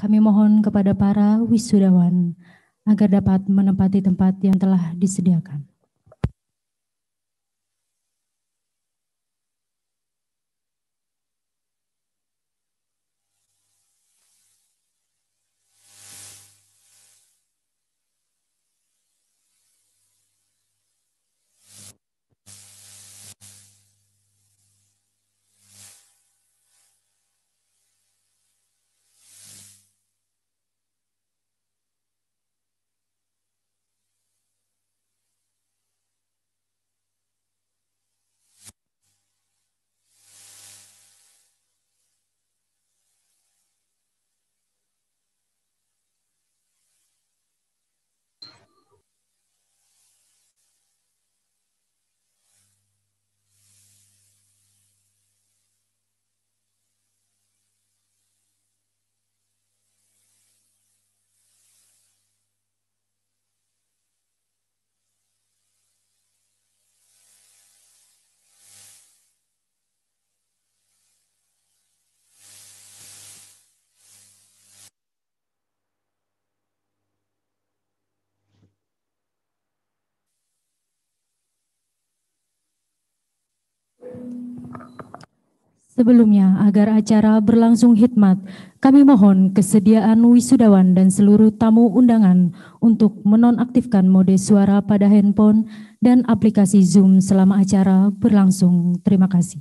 Kami mohon kepada para wisudawan agar dapat menempati tempat yang telah disediakan. Sebelumnya, agar acara berlangsung hikmat, kami mohon kesediaan wisudawan dan seluruh tamu undangan untuk menonaktifkan mode suara pada handphone dan aplikasi Zoom selama acara berlangsung. Terima kasih.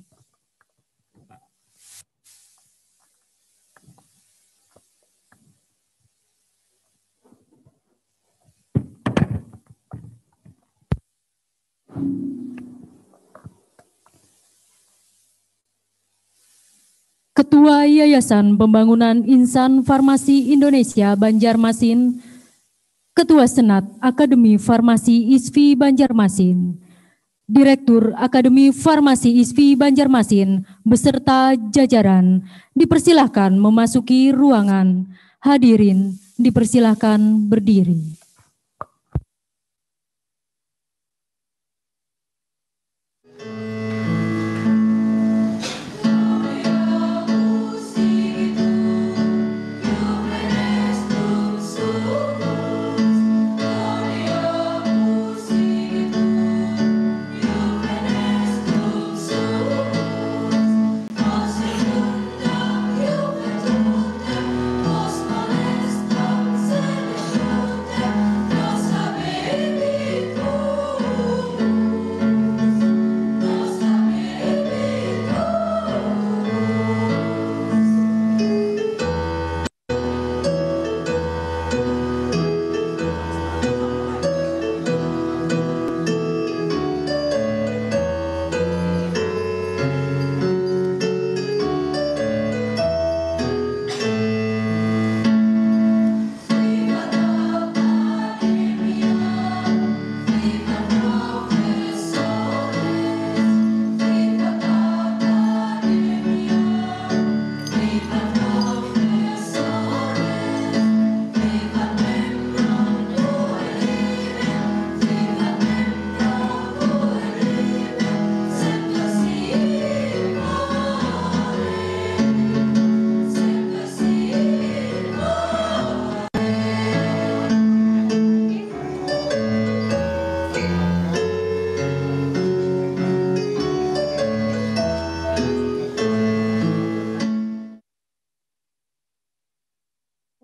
Ketua Yayasan Pembangunan Insan Farmasi Indonesia Banjarmasin, Ketua Senat Akademi Farmasi ISFI Banjarmasin, Direktur Akademi Farmasi ISFI Banjarmasin beserta jajaran dipersilahkan memasuki ruangan. Hadirin dipersilahkan berdiri.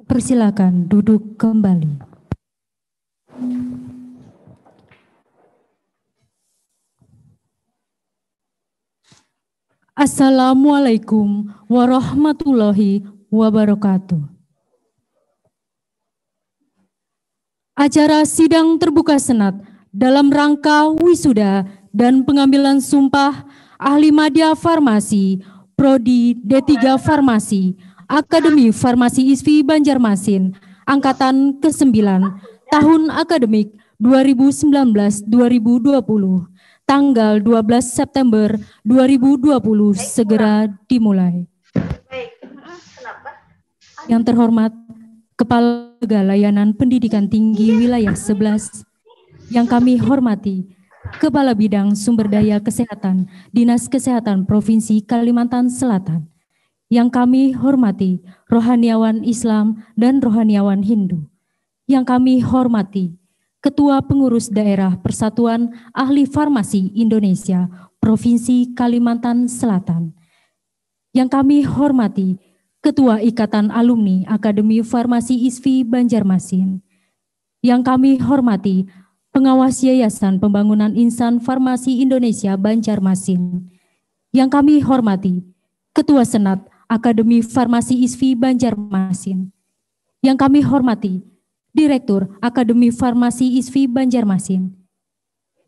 Persilakan duduk kembali. Assalamualaikum warahmatullahi wabarakatuh. Acara sidang terbuka Senat dalam rangka wisuda dan pengambilan sumpah ahli madya farmasi, Prodi D3 Farmasi, Akademi Farmasi ISFI Banjarmasin, Angkatan ke-9, tahun akademik 2019-2020, tanggal 12 September 2020 segera dimulai. Yang terhormat, Kepala Layanan Pendidikan Tinggi Wilayah 11, yang kami hormati, Kepala Bidang Sumber Daya Kesehatan, Dinas Kesehatan Provinsi Kalimantan Selatan, Yang kami hormati rohaniawan Islam dan rohaniawan Hindu. Yang kami hormati Ketua Pengurus Daerah Persatuan Ahli Farmasi Indonesia Provinsi Kalimantan Selatan. Yang kami hormati Ketua Ikatan Alumni Akademi Farmasi ISFI Banjarmasin. Yang kami hormati Pengawas Yayasan Pembangunan Insan Farmasi Indonesia Banjarmasin. Yang kami hormati Ketua Senat Akademi Farmasi ISFI Banjarmasin. Yang kami hormati Direktur Akademi Farmasi ISFI Banjarmasin.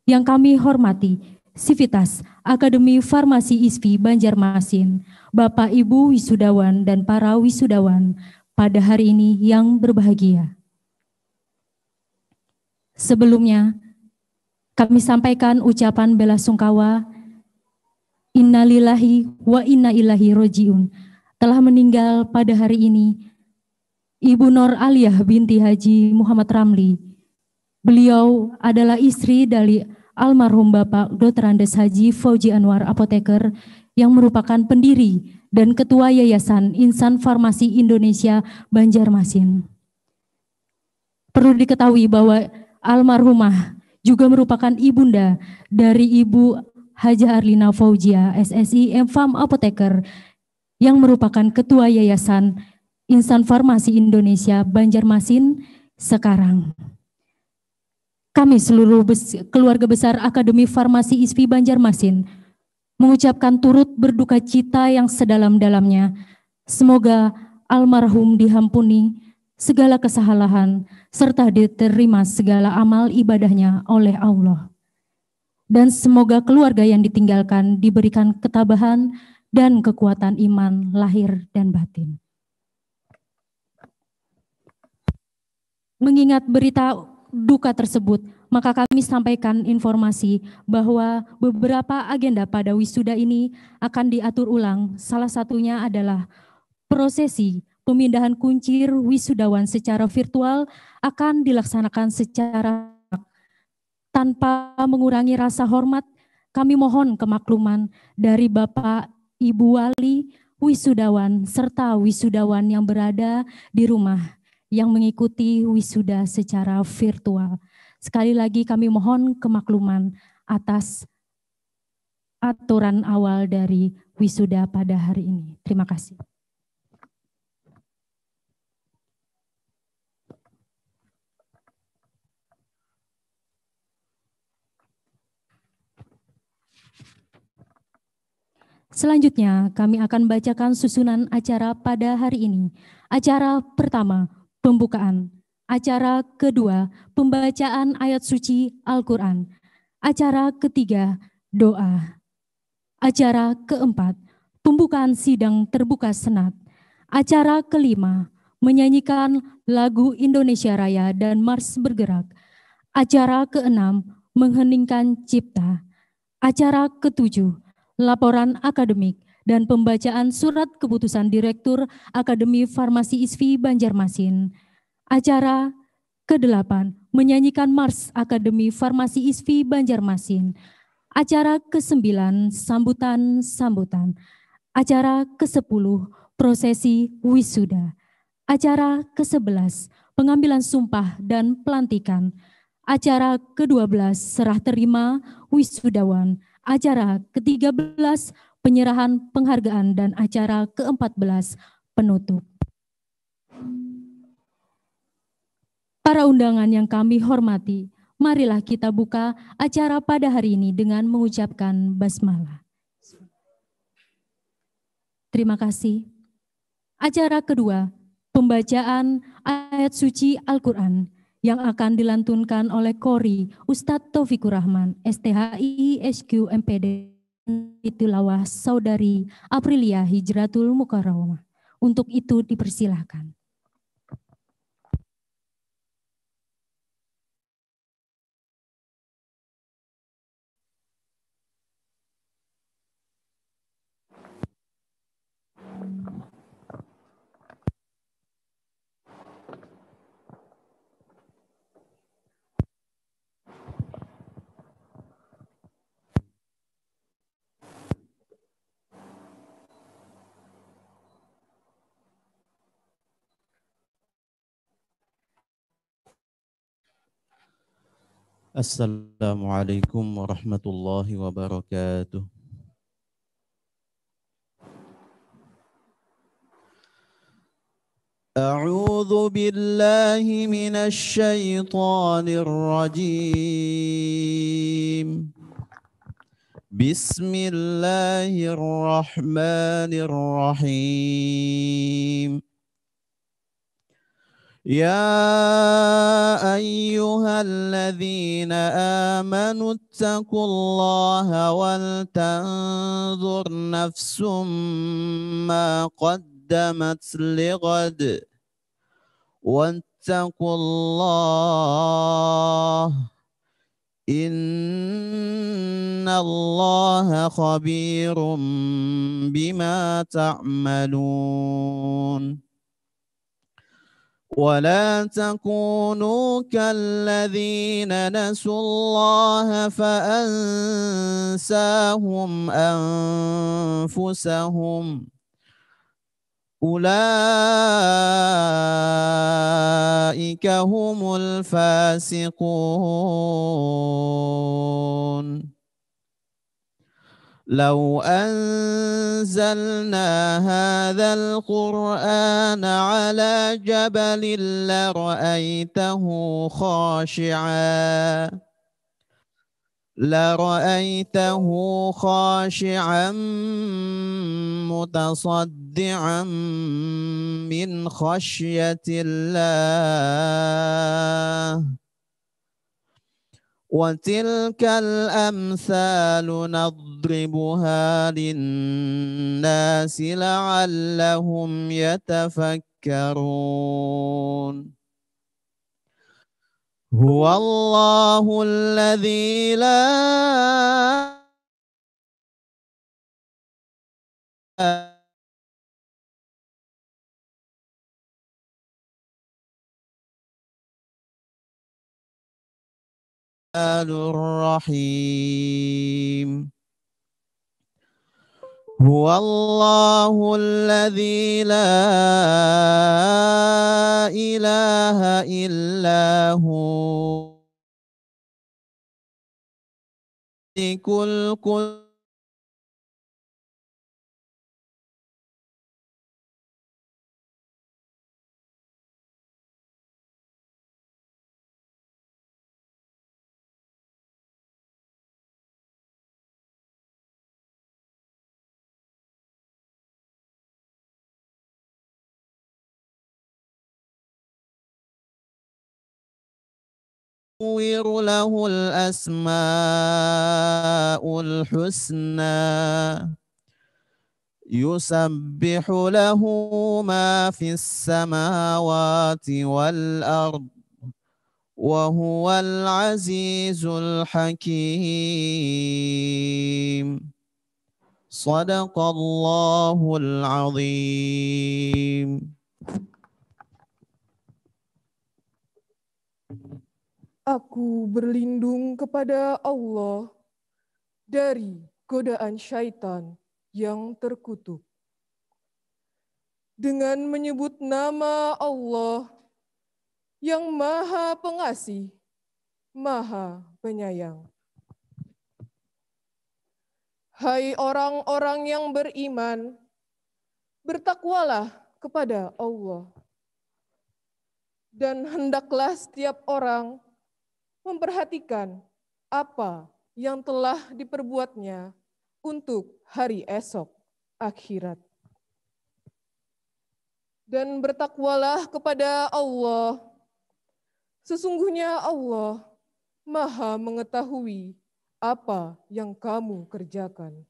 Yang kami hormati Sivitas Akademi Farmasi ISFI Banjarmasin, Bapak Ibu wisudawan dan para wisudawan pada hari ini yang berbahagia. Sebelumnya, kami sampaikan ucapan bela sungkawa, Innalillahi wa inna ilaihi rojiun. Telah meninggal pada hari ini Ibu Nur Aliyah binti Haji Muhammad Ramli. Beliau adalah istri dari almarhum Bapak Dr. Andes Haji Fauji Anwar Apoteker yang merupakan pendiri dan Ketua Yayasan Insan Farmasi Indonesia Banjarmasin. Perlu diketahui bahwa almarhumah juga merupakan ibunda dari Ibu Hajah Arlina Faujia SSI MFAM Apoteker yang merupakan Ketua Yayasan Insan Farmasi Indonesia Banjarmasin sekarang. Kami seluruh keluarga besar Akademi Farmasi ISFI Banjarmasin mengucapkan turut berduka cita yang sedalam-dalamnya. Semoga almarhum diampuni segala kesalahan serta diterima segala amal ibadahnya oleh Allah. Dan semoga keluarga yang ditinggalkan diberikan ketabahan dan kekuatan iman lahir dan batin. Mengingat berita duka tersebut, maka kami sampaikan informasi bahwa beberapa agenda pada wisuda ini akan diatur ulang. Salah satunya adalah prosesi pemindahan kuncir wisudawan secara virtual akan dilaksanakan secara tanpa mengurangi rasa hormat. Kami mohon kemakluman dari Bapak, Ibu Wali, wisudawan, serta wisudawan yang berada di rumah yang mengikuti wisuda secara virtual. Sekali lagi kami mohon kemakluman atas aturan awal dari wisuda pada hari ini. Terima kasih. Selanjutnya kami akan bacakan susunan acara pada hari ini. Acara pertama, pembukaan. Acara kedua, pembacaan ayat suci Al-Quran. Acara ketiga, doa. Acara keempat, pembukaan sidang terbuka Senat. Acara kelima, menyanyikan lagu Indonesia Raya dan Mars Bergerak. Acara keenam, mengheningkan cipta. Acara ketujuh, laporan akademik dan pembacaan surat keputusan Direktur Akademi Farmasi ISFI Banjarmasin. Acara ke-8, menyanyikan Mars Akademi Farmasi ISFI Banjarmasin. Acara ke-9, sambutan-sambutan. Acara ke-10, prosesi wisuda. Acara ke-11, pengambilan sumpah dan pelantikan. Acara ke-12, serah terima wisudawan. Acara ke-13, penyerahan penghargaan, dan acara ke-14, penutup. Para undangan yang kami hormati, marilah kita buka acara pada hari ini dengan mengucapkan basmalah. Terima kasih. Acara kedua, pembacaan ayat suci Al-Quran yang akan dilantunkan oleh Kori Ustadz Taufikur Rahman, STHI SQ MPD Tilawah Saudari Aprilia Hijratul Mukarramah. Untuk itu dipersilahkan. Assalamualaikum warahmatullahi wabarakatuh. أعوذ بالله من الشيطان الرجيم. بسم الله الرحمن الرحيم. يا أيها الذين آمنوا اتقوا الله ولتنظر نفس ما قدمت لغد واتقوا الله إن الله خبير بما تعملون. ولا تكونوا كالذين نسوا الله فأنساهم أنفسهم أولئك هم الفاسقون. لو أنزلنا هذا القرآن على جبل لرأيته خاشعا متصدعا من خشية الله. وتلك الأمثال نضربها للناس لعلهم يتفكرون. هو الله الذي لا الرحيم. هو الله الذي لا إله إلا هو الملك يصور له الأسماء الحسنى يسبح له ما في السماوات والأرض وهو العزيز الحكيم. صدق الله العظيم. Aku berlindung kepada Allah dari godaan syaitan yang terkutuk. Dengan menyebut nama Allah yang Maha Pengasih, Maha Penyayang. Hai orang-orang yang beriman, bertakwalah kepada Allah. Dan hendaklah setiap orang memperhatikan apa yang telah diperbuatnya untuk hari esok akhirat. Dan bertakwalah kepada Allah. Sesungguhnya Allah Maha mengetahui apa yang kamu kerjakan.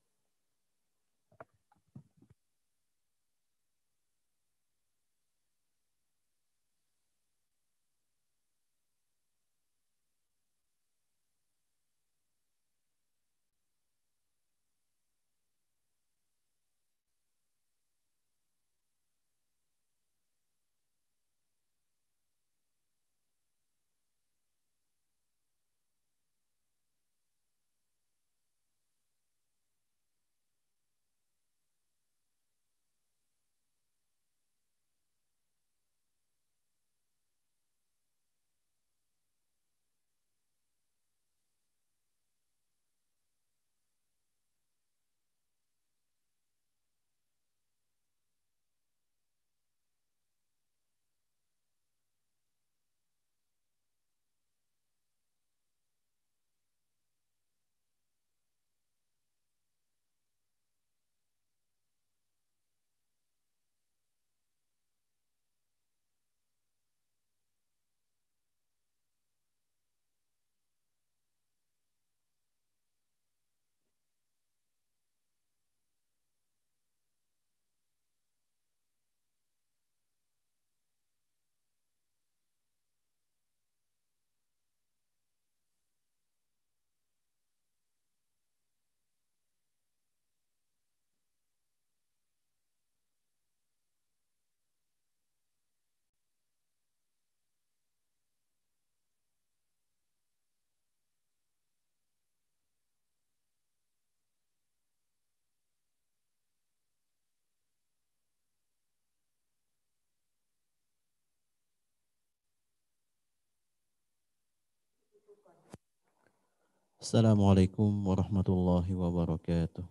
Assalamualaikum warahmatullahi wabarakatuh.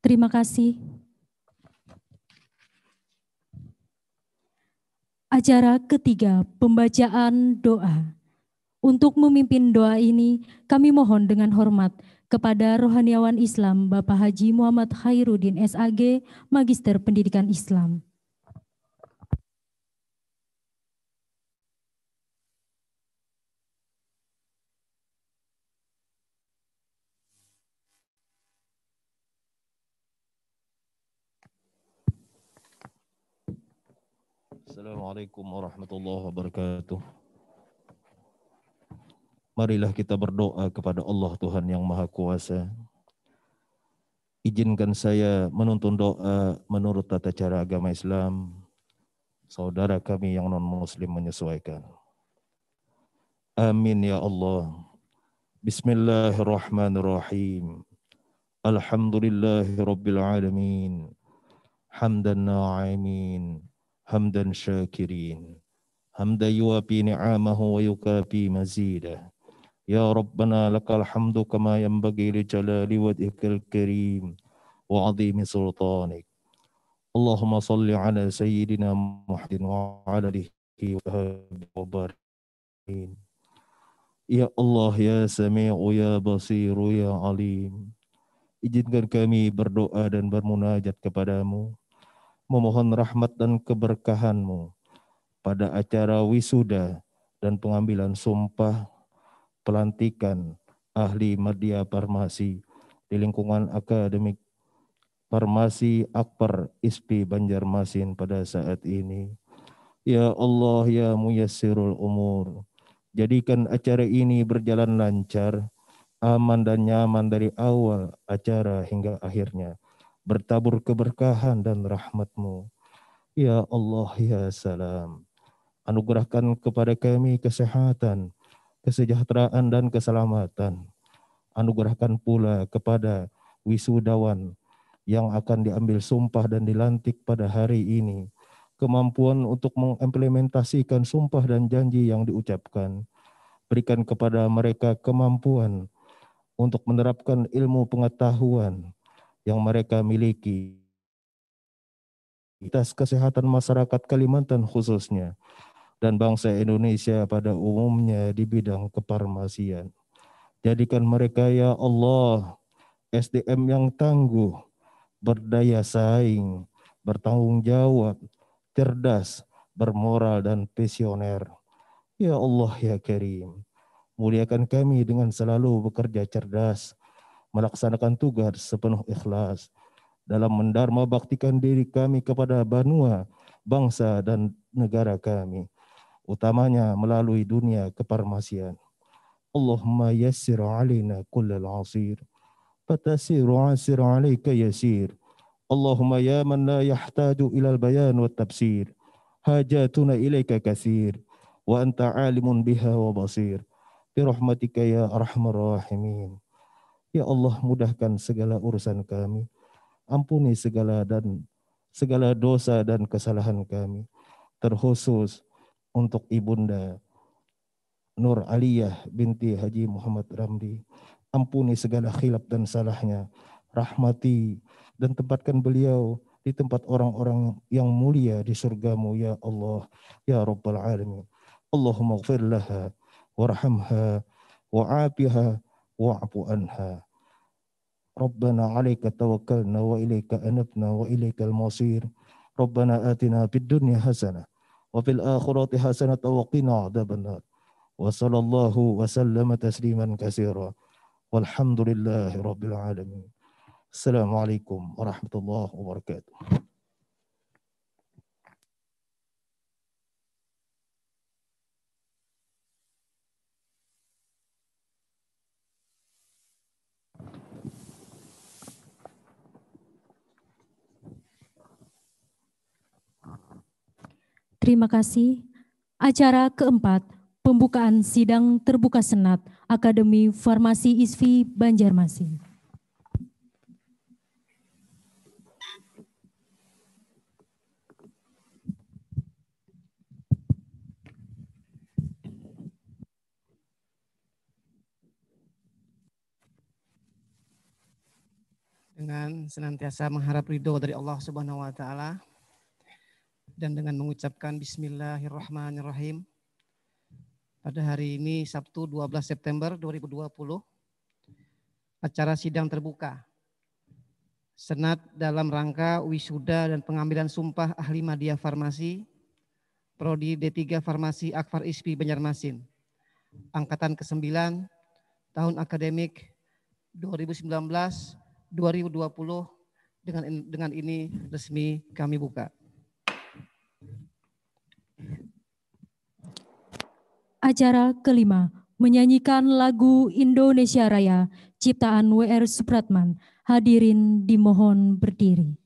Terima kasih. Acara ketiga, pembacaan doa. Untuk memimpin doa ini, kami mohon dengan hormat kepada Rohaniawan Islam Bapak Haji Muhammad Khairuddin SAG, Magister Pendidikan Islam. Assalamualaikum warahmatullahi wabarakatuh. Marilah kita berdoa kepada Allah Tuhan yang Maha Kuasa. Izinkan saya menuntun doa menurut tata cara agama Islam. Saudara kami yang non-muslim menyesuaikan. Amin ya Allah. Bismillahirrahmanirrahim. Alhamdulillahi rabbil alamin. Hamdan na'imin. Hamdan syakirin. Hamdan yuwafi ni'amahu wa yukafi mazidah. Ya Rabbana lakal hamdu kama yanbaghi li jalali wajhikal karim wa azimi sultanik. Allahumma salli ala sayyidina Muhammadin wa ala alihi wa barik. Ya Allah ya Sami'u ya Basiru ya Alim. Izinkan kami berdoa dan bermunajat kepadamu, memohon rahmat dan keberkahan-Mu pada acara wisuda dan pengambilan sumpah pelantikan ahli media farmasi di lingkungan akademik Farmasi Akbar ISPI Banjarmasin pada saat ini. Ya Allah ya Muyassirul Umur, jadikan acara ini berjalan lancar, aman dan nyaman dari awal acara hingga akhirnya, bertabur keberkahan dan rahmat-Mu. Ya Allah ya Salam, anugerahkan kepada kami kesehatan, kesejahteraan dan keselamatan. Anugerahkan pula kepada wisudawan yang akan diambil sumpah dan dilantik pada hari ini kemampuan untuk mengimplementasikan sumpah dan janji yang diucapkan. Berikan kepada mereka kemampuan untuk menerapkan ilmu pengetahuan yang mereka miliki atas kesehatan masyarakat Kalimantan khususnya dan bangsa Indonesia pada umumnya di bidang kefarmasian. Jadikan mereka ya Allah SDM yang tangguh, berdaya saing, bertanggung jawab, cerdas, bermoral dan visioner. Ya Allah ya Karim, muliakan kami dengan selalu bekerja cerdas, melaksanakan tugas sepenuh ikhlas, dalam mendharma baktikan diri kami kepada banua, bangsa dan negara kami, utamanya melalui dunia kefarmasian. Allahumma yassir alaina kullal asir, fatasiru asir alaika yasir. Allahumma ya man la yahtaju ilal bayan wa tafsir, hajatuna ilaika kathir, wa anta alimun biha wa basir. Birahmatika ya arhamar rahimin. Ya Allah, mudahkan segala urusan kami, ampuni segala dosa dan kesalahan kami, terkhusus untuk Ibunda Nur Aliyah binti Haji Muhammad Ramli. Ampuni segala khilaf dan salahnya, rahmati dan tempatkan beliau di tempat orang-orang yang mulia di surgamu ya Allah ya Rabbal Alamin. Allahumma gfir laha warhamha wa'afiha wa'afu anha. Rabbana alaika tawakkalna wa ilaika anabna wa ilaikal masir. Rabbana atina fid dunya hasanah wa fil akhirati hasanah wa qina adzabannar. Wa sallallahu wa sallama tasliman katsira. Walhamdulillahi rabbil alamin. Assalamualaikum warahmatullahi wabarakatuh. Terima kasih. Acara keempat, pembukaan sidang terbuka Senat Akademi Farmasi ISFI Banjarmasin. Dengan senantiasa mengharap ridho dari Allah Subhanahu wa taala dan dengan mengucapkan bismillahirrahmanirrahim. Pada hari ini Sabtu 12 September 2020 acara sidang terbuka Senat dalam rangka wisuda dan pengambilan sumpah ahli madya farmasi Prodi D3 Farmasi Akfar ISFI Banjarmasin angkatan ke-9 tahun akademik 2019-2020 dengan ini resmi kami buka. Acara kelima, menyanyikan lagu Indonesia Raya ciptaan W.R. Supratman. Hadirin dimohon berdiri.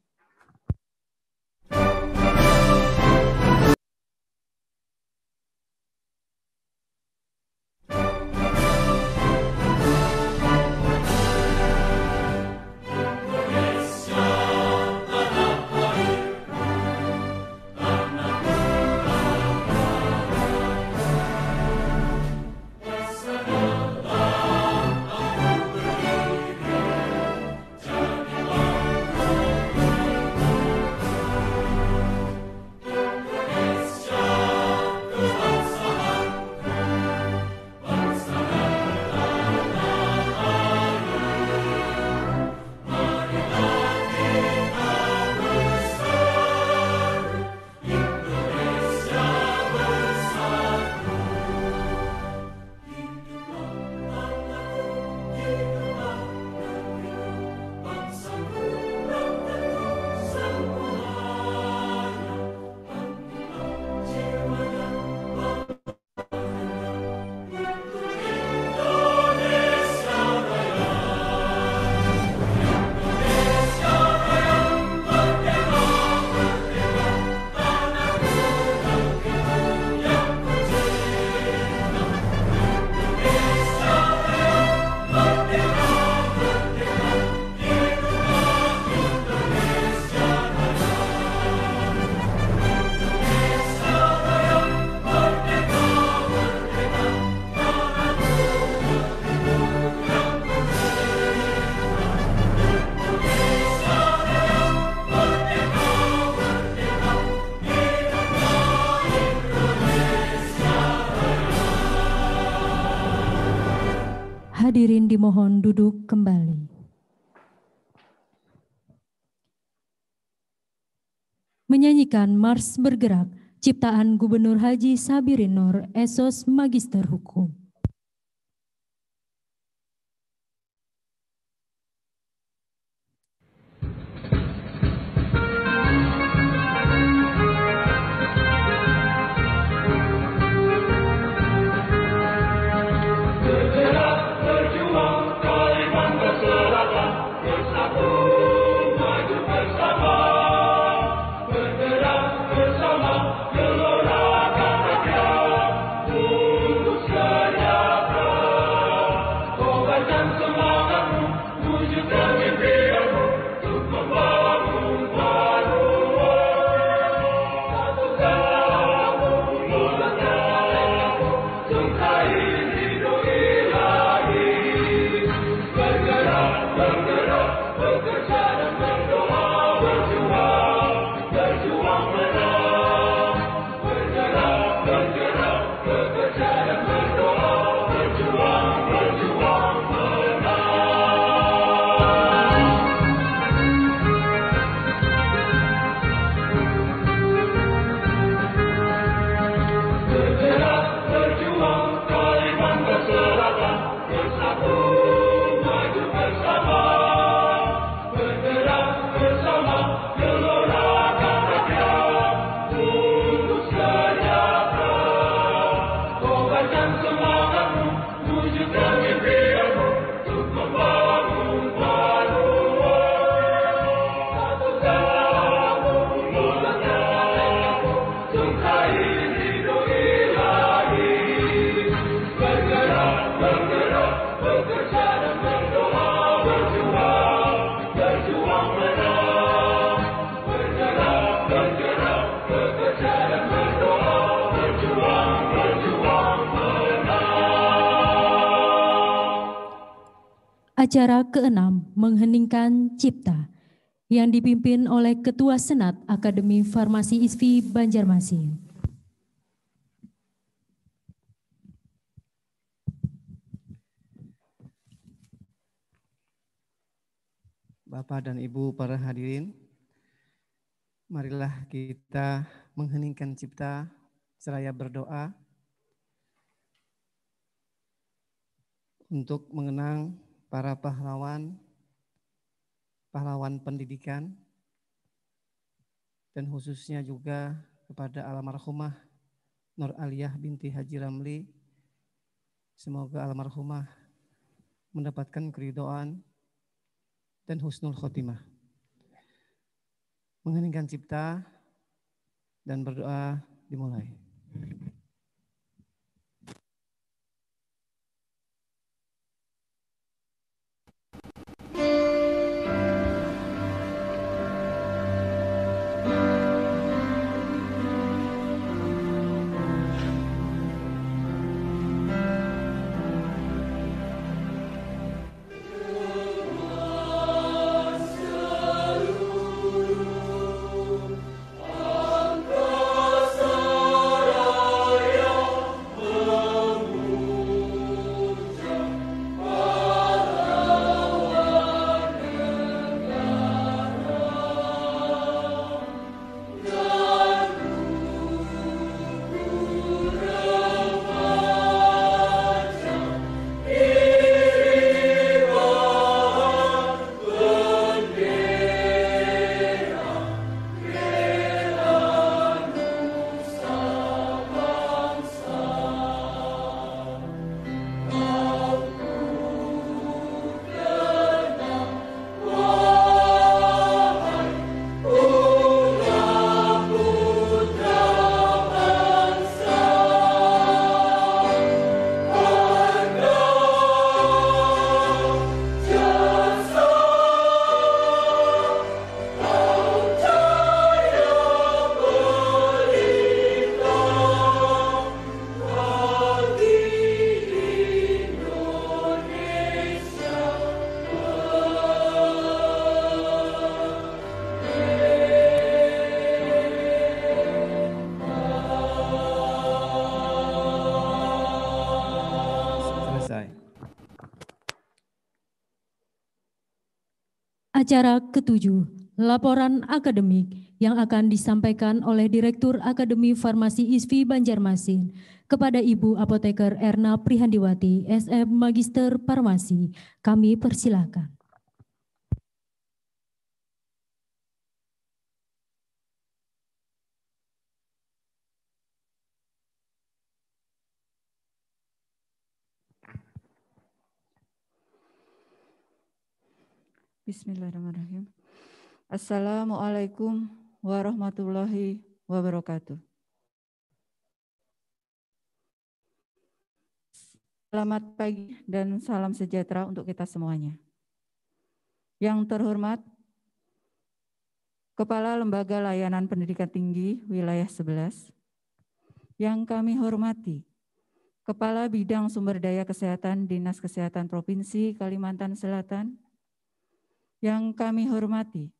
Hadirin dimohon duduk kembali. Menyanyikan Mars Bergerak, ciptaan Gubernur Haji Sabirin Nur, Esos Magister Hukum. Bersama gelora rakyat untuk Acara ke-6 mengheningkan cipta yang dipimpin oleh Ketua Senat Akademi Farmasi ISFI Banjarmasin. Bapak dan Ibu para hadirin, marilah kita mengheningkan cipta seraya berdoa untuk mengenang para pahlawan pendidikan, dan khususnya juga kepada almarhumah Nur Aliyah binti Haji Ramli. Semoga almarhumah mendapatkan keridhaan dan husnul khotimah. Mengheningkan cipta dan berdoa dimulai. Acara ke-7, laporan akademik yang akan disampaikan oleh Direktur Akademi Farmasi ISFI Banjarmasin kepada Ibu Apoteker Erna Prihandiwati, SM Magister Farmasi. Kami persilahkan. Bismillahirrahmanirrahim. Assalamualaikum warahmatullahi wabarakatuh. Selamat pagi dan salam sejahtera untuk kita semuanya. Yang terhormat, Kepala Lembaga Layanan Pendidikan Tinggi Wilayah 11, yang kami hormati, Kepala Bidang Sumber Daya Kesehatan Dinas Kesehatan Provinsi Kalimantan Selatan, yang kami hormati,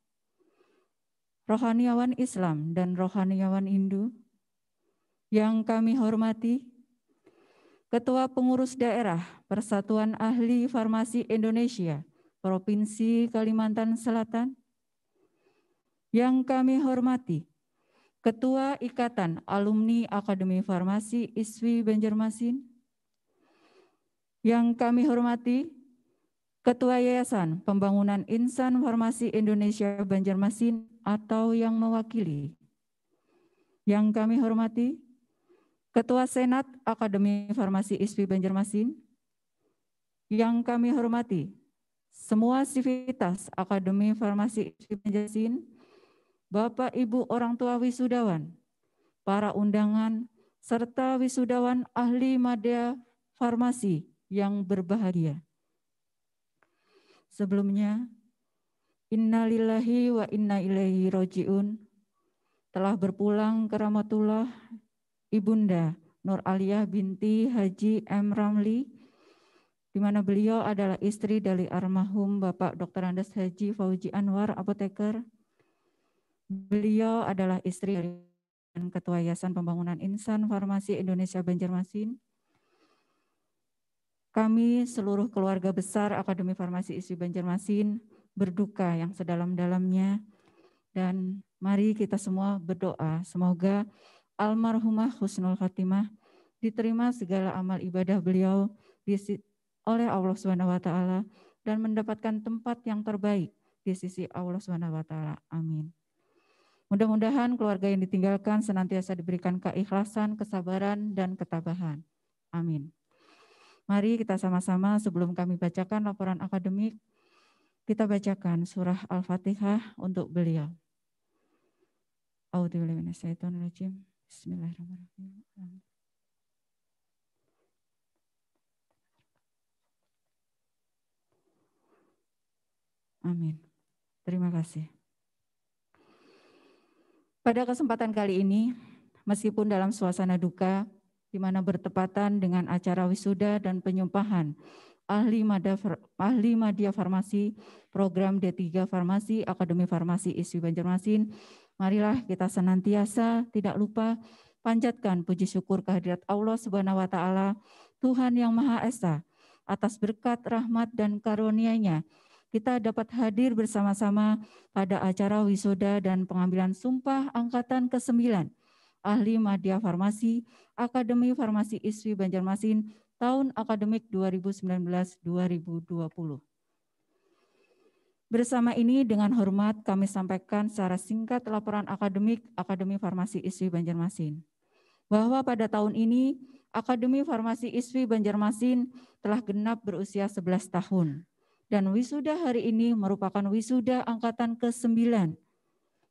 rohaniawan Islam dan rohaniawan Hindu, yang kami hormati, Ketua Pengurus Daerah Persatuan Ahli Farmasi Indonesia Provinsi Kalimantan Selatan, yang kami hormati, Ketua Ikatan Alumni Akademi Farmasi ISFI Banjarmasin, yang kami hormati, Ketua Yayasan Pembangunan Insan Farmasi Indonesia Banjarmasin atau yang mewakili, yang kami hormati, Ketua Senat Akademi Farmasi ISFI Banjarmasin, yang kami hormati, semua sivitas Akademi Farmasi ISFI Banjarmasin, Bapak Ibu orang tua wisudawan, para undangan, serta wisudawan ahli madya farmasi yang berbahagia. Sebelumnya, innalillahi wa inna ilaihi roji'un, telah berpulang ke rahmatullah Ibunda Nur Aliyah binti Haji M. Ramli, di mana beliau adalah istri dari almarhum Bapak Dr. Andes Haji Fauji Anwar, apoteker. Beliau adalah istri dari Ketua Yayasan Pembangunan Insan Farmasi Indonesia Banjarmasin. Kami seluruh keluarga besar Akademi Farmasi ISWI Banjarmasin berduka yang sedalam-dalamnya, dan mari kita semua berdoa semoga almarhumah husnul khatimah, diterima segala amal ibadah beliau oleh Allah SWT dan mendapatkan tempat yang terbaik di sisi Allah SWT. Amin. Mudah-mudahan keluarga yang ditinggalkan senantiasa diberikan keikhlasan, kesabaran, dan ketabahan. Amin. Mari kita sama-sama sebelum kami bacakan laporan akademik, kita bacakan surah Al-Fatihah untuk beliau. A'udzubillahi minasyaitonirrajim. Bismillahirrahmanirrahim. Amin. Terima kasih. Pada kesempatan kali ini, meskipun dalam suasana duka, di mana bertepatan dengan acara wisuda dan penyumpahan ahli madya farmasi program D3 Farmasi Akademi Farmasi ISWI Banjarmasin, marilah kita senantiasa tidak lupa panjatkan puji syukur kehadirat Allah Subhanahu wa taala, Tuhan yang Maha Esa, atas berkat rahmat dan karunia-Nya kita dapat hadir bersama-sama pada acara wisuda dan pengambilan sumpah angkatan ke-9 ahli madya farmasi Akademi Farmasi ISWI Banjarmasin tahun akademik 2019-2020. Bersama ini dengan hormat kami sampaikan secara singkat laporan akademik Akademi Farmasi ISWI Banjarmasin. Bahwa pada tahun ini Akademi Farmasi ISWI Banjarmasin telah genap berusia 11 tahun. Dan wisuda hari ini merupakan wisuda angkatan ke-9.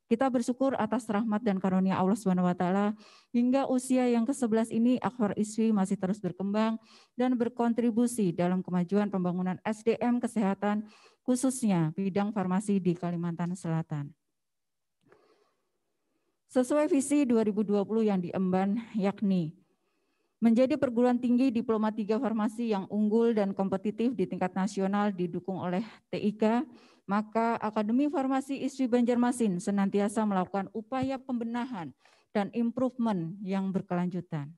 Kita bersyukur atas rahmat dan karunia Allah SWT hingga usia yang ke-11 ini Akfar ISWI masih terus berkembang dan berkontribusi dalam kemajuan pembangunan SDM kesehatan khususnya bidang farmasi di Kalimantan Selatan. Sesuai visi 2020 yang diemban yakni menjadi perguruan tinggi diploma 3 farmasi yang unggul dan kompetitif di tingkat nasional didukung oleh TIK, maka Akademi Farmasi ISWI Banjarmasin senantiasa melakukan upaya pembenahan dan improvement yang berkelanjutan.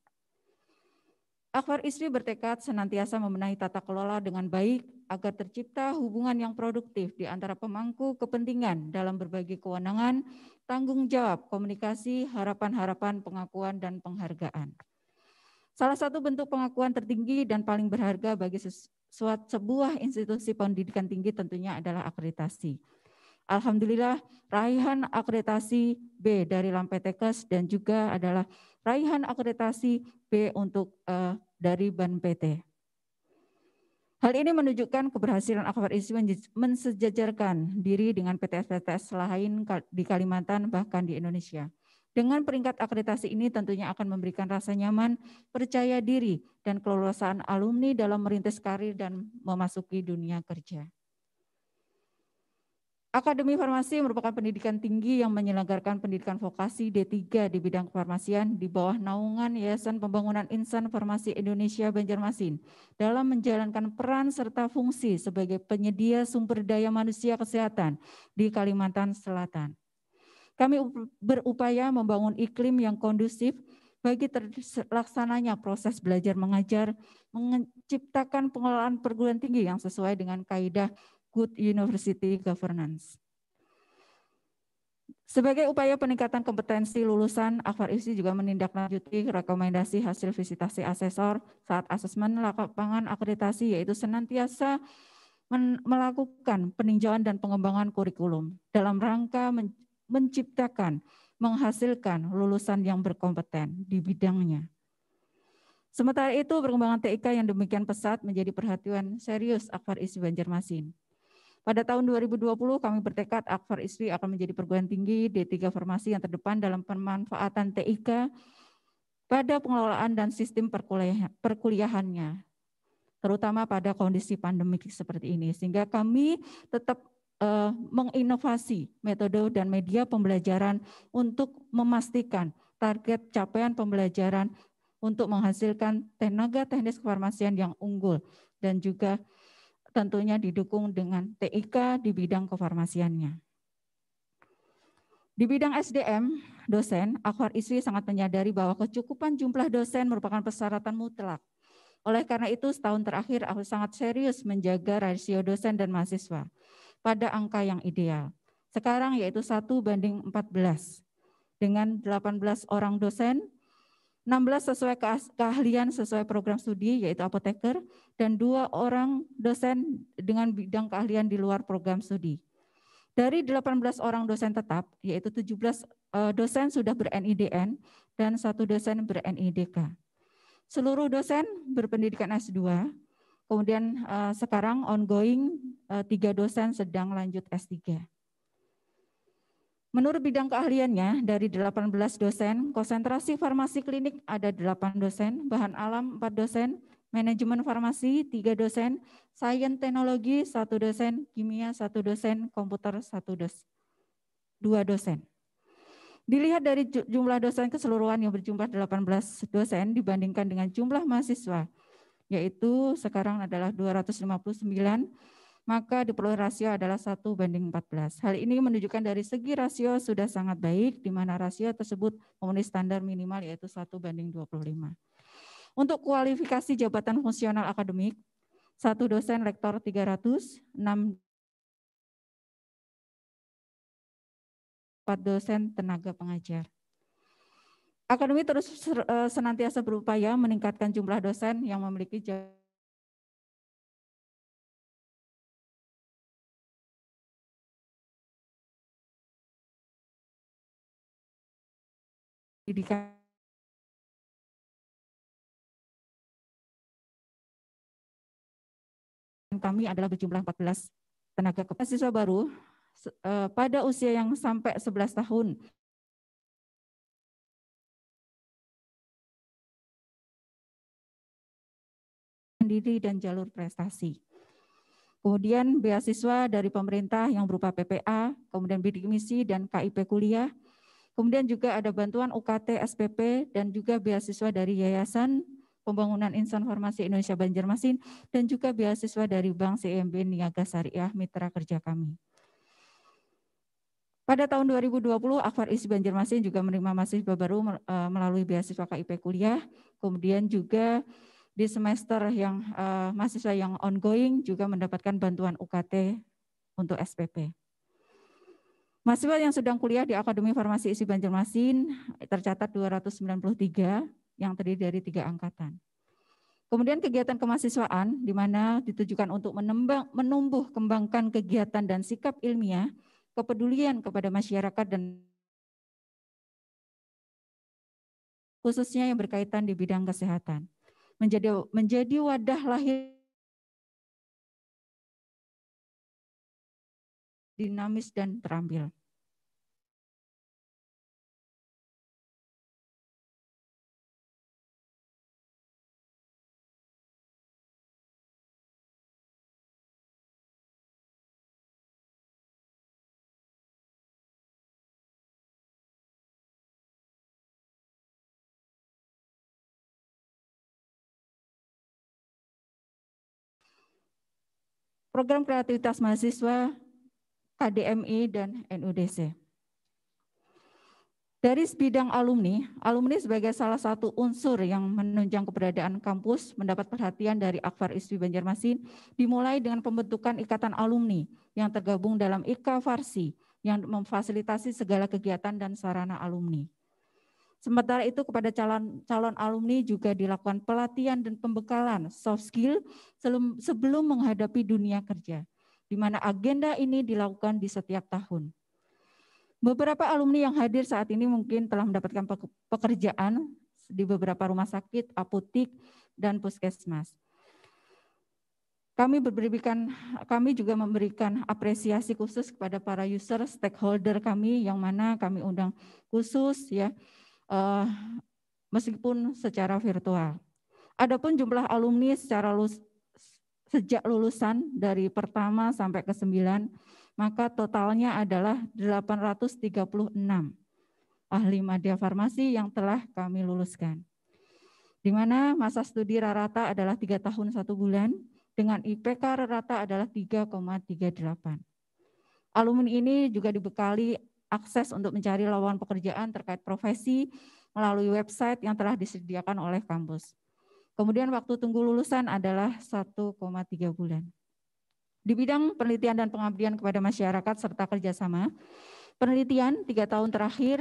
Akfar ISWI bertekad senantiasa membenahi tata kelola dengan baik agar tercipta hubungan yang produktif di antara pemangku kepentingan dalam berbagai kewenangan, tanggung jawab, komunikasi, harapan-harapan, pengakuan, dan penghargaan. Salah satu bentuk pengakuan tertinggi dan paling berharga bagi sebuah institusi pendidikan tinggi tentunya adalah akreditasi. Alhamdulillah, raihan akreditasi B dari Lampetekes dan juga adalah raihan akreditasi B untuk dari BAN PT. Hal ini menunjukkan keberhasilan Akfar ISWI mensejajarkan diri dengan PTS-PTS lain di Kalimantan bahkan di Indonesia. Dengan peringkat akreditasi ini tentunya akan memberikan rasa nyaman, percaya diri, dan kelulusan alumni dalam merintis karir dan memasuki dunia kerja. Akademi Farmasi merupakan pendidikan tinggi yang menyelenggarakan pendidikan vokasi D3 di bidang kefarmasian di bawah naungan Yayasan Pembangunan Insan Farmasi Indonesia Banjarmasin dalam menjalankan peran serta fungsi sebagai penyedia sumber daya manusia kesehatan di Kalimantan Selatan. Kami berupaya membangun iklim yang kondusif bagi terlaksananya proses belajar mengajar, menciptakan pengelolaan perguruan tinggi yang sesuai dengan kaidah Good University Governance. Sebagai upaya peningkatan kompetensi lulusan, Akfar ISWI juga menindaklanjuti rekomendasi hasil visitasi asesor saat asesmen lapangan akreditasi, yaitu senantiasa melakukan peninjauan dan pengembangan kurikulum dalam rangka menciptakan, menghasilkan lulusan yang berkompeten di bidangnya. Sementara itu, perkembangan TIK yang demikian pesat menjadi perhatian serius Akfar ISWI Banjarmasin. Pada tahun 2020, kami bertekad Akfar ISWI akan menjadi perguruan tinggi D3 Farmasi yang terdepan dalam pemanfaatan TIK pada pengelolaan dan sistem perkuliahannya, terutama pada kondisi pandemik seperti ini, sehingga kami tetap menginovasi metode dan media pembelajaran untuk memastikan target capaian pembelajaran untuk menghasilkan tenaga teknis kefarmasian yang unggul dan juga tentunya didukung dengan TIK di bidang kefarmasiannya. Di bidang SDM, dosen, Akfar ISWI sangat menyadari bahwa kecukupan jumlah dosen merupakan persyaratan mutlak. Oleh karena itu, setahun terakhir aku sangat serius menjaga rasio dosen dan mahasiswa pada angka yang ideal. Sekarang yaitu 1:14 dengan 18 orang dosen, 16 sesuai keahlian sesuai program studi yaitu apoteker, dan 2 orang dosen dengan bidang keahlian di luar program studi. Dari 18 orang dosen tetap, yaitu 17 dosen sudah ber-NIDN dan 1 dosen ber-NIDK. Seluruh dosen berpendidikan S2, kemudian sekarang ongoing 3 dosen sedang lanjut S3. Menurut bidang keahliannya, dari 18 dosen, konsentrasi farmasi klinik ada 8 dosen, bahan alam 4 dosen, manajemen farmasi 3 dosen, sains teknologi 1 dosen, kimia 1 dosen, komputer 2 dosen. Dilihat dari jumlah dosen keseluruhan yang berjumlah 18 dosen dibandingkan dengan jumlah mahasiswa, yaitu sekarang adalah 259, maka diperoleh rasio adalah 1:14. Hal ini menunjukkan dari segi rasio sudah sangat baik, di mana rasio tersebut memenuhi standar minimal yaitu 1:25. Untuk kualifikasi jabatan fungsional akademik, 1 dosen lektor 300, 4 dosen tenaga pengajar. Akademi terus senantiasa berupaya meningkatkan jumlah dosen yang memiliki pendidikan kami adalah berjumlah 14 tenaga mahasiswa baru pada usia yang sampai 11 tahun. Diri dan jalur prestasi. Kemudian beasiswa dari pemerintah yang berupa PPA, kemudian bidik misi dan KIP kuliah. Kemudian juga ada bantuan UKT, SPP, dan juga beasiswa dari Yayasan Pembangunan Insan Farmasi Indonesia Banjarmasin, dan juga beasiswa dari Bank CIMB Niaga Syariah mitra kerja kami. Pada tahun 2020, Akfar ISWI Banjarmasin juga menerima mahasiswa baru melalui beasiswa KIP kuliah, kemudian juga di semester yang mahasiswa yang ongoing juga mendapatkan bantuan UKT untuk SPP. Mahasiswa yang sedang kuliah di Akademi Farmasi ISWI Banjarmasin tercatat 293 yang terdiri dari 3 angkatan. Kemudian kegiatan kemahasiswaan di mana ditujukan untuk menumbuh kembangkan kegiatan dan sikap ilmiah, kepedulian kepada masyarakat dan khususnya yang berkaitan di bidang kesehatan. Menjadi wadah lahir dinamis dan terampil. Program kreativitas mahasiswa, KDMI, dan NUDC. Dari bidang alumni sebagai salah satu unsur yang menunjang keberadaan kampus mendapat perhatian dari Akfar ISWI Banjarmasin, dimulai dengan pembentukan ikatan alumni yang tergabung dalam IKA Farsi yang memfasilitasi segala kegiatan dan sarana alumni. Sementara itu kepada calon alumni juga dilakukan pelatihan dan pembekalan soft skill sebelum menghadapi dunia kerja, di mana agenda ini dilakukan di setiap tahun. Beberapa alumni yang hadir saat ini mungkin telah mendapatkan pekerjaan di beberapa rumah sakit, apotik, dan puskesmas. Kami juga memberikan apresiasi khusus kepada para user, stakeholder kami yang mana kami undang khusus ya, meskipun secara virtual. Adapun jumlah alumni sejak lulusan dari pertama sampai ke 9, maka totalnya adalah 836 ahli madya farmasi yang telah kami luluskan. Di mana masa studi rata-rata adalah 3 tahun 1 bulan, dengan IPK rata adalah 3,38. Alumni ini juga dibekali akses untuk mencari lowongan pekerjaan terkait profesi melalui website yang telah disediakan oleh kampus. Kemudian waktu tunggu lulusan adalah 1,3 bulan. Di bidang penelitian dan pengabdian kepada masyarakat serta kerjasama, penelitian 3 tahun terakhir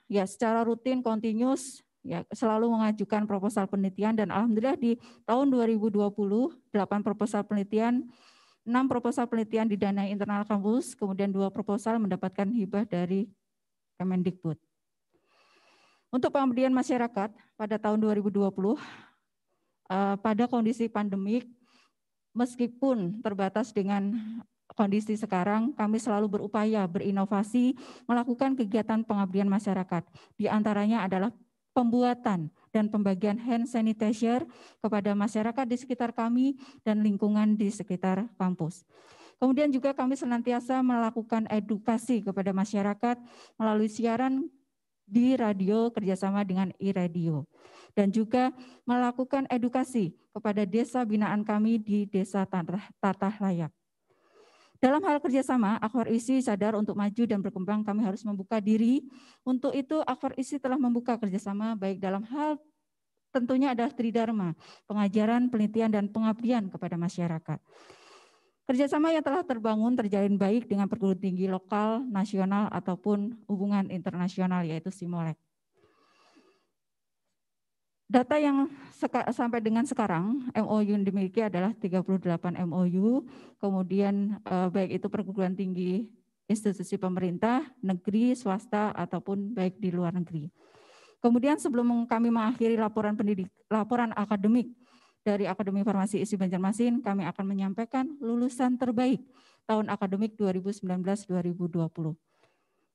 ya secara rutin, continuous, ya selalu mengajukan proposal penelitian dan alhamdulillah di tahun 2020 8 proposal penelitian, 6 proposal penelitian didanai internal kampus, kemudian 2 proposal mendapatkan hibah dari Kemendikbud. Untuk pengabdian masyarakat pada tahun 2020 pada kondisi pandemik, meskipun terbatas dengan kondisi sekarang, kami selalu berupaya berinovasi melakukan kegiatan pengabdian masyarakat. Di antaranya adalah pembuatan dan pembagian hand sanitizer kepada masyarakat di sekitar kami dan lingkungan di sekitar kampus. Kemudian juga kami senantiasa melakukan edukasi kepada masyarakat melalui siaran di radio kerjasama dengan iRadio. Dan juga melakukan edukasi kepada desa binaan kami di Desa Tatah Layak. Dalam hal kerjasama, Akbar ISI sadar untuk maju dan berkembang kami harus membuka diri. Untuk itu Akbar ISI telah membuka kerjasama baik dalam hal tentunya adalah tridharma, pengajaran, penelitian, dan pengabdian kepada masyarakat. Kerjasama yang telah terbangun terjalin baik dengan perguruan tinggi lokal, nasional, ataupun hubungan internasional yaitu SIMOLEK. Data yang sampai dengan sekarang MOU yang dimiliki adalah 38 MOU, kemudian baik itu perguruan tinggi, institusi pemerintah, negeri, swasta, ataupun baik di luar negeri. Kemudian sebelum kami mengakhiri laporan akademik dari Akademi Farmasi ISI Banjarmasin, kami akan menyampaikan lulusan terbaik tahun akademik 2019-2020.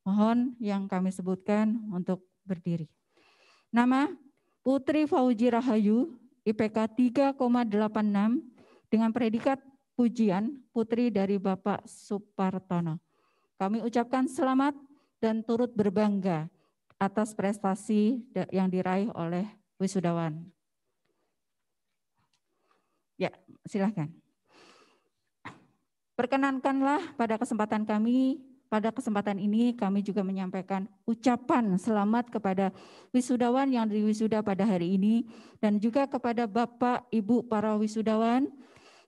Mohon yang kami sebutkan untuk berdiri. Nama Putri Fauji Rahayu, IPK 3,86 dengan predikat pujian putri dari Bapak Supartono. Kami ucapkan selamat dan turut berbangga atas prestasi yang diraih oleh wisudawan. Ya, silakan. Perkenankanlah pada kesempatan ini kami juga menyampaikan ucapan selamat kepada wisudawan yang diwisuda pada hari ini dan juga kepada Bapak, Ibu para wisudawan.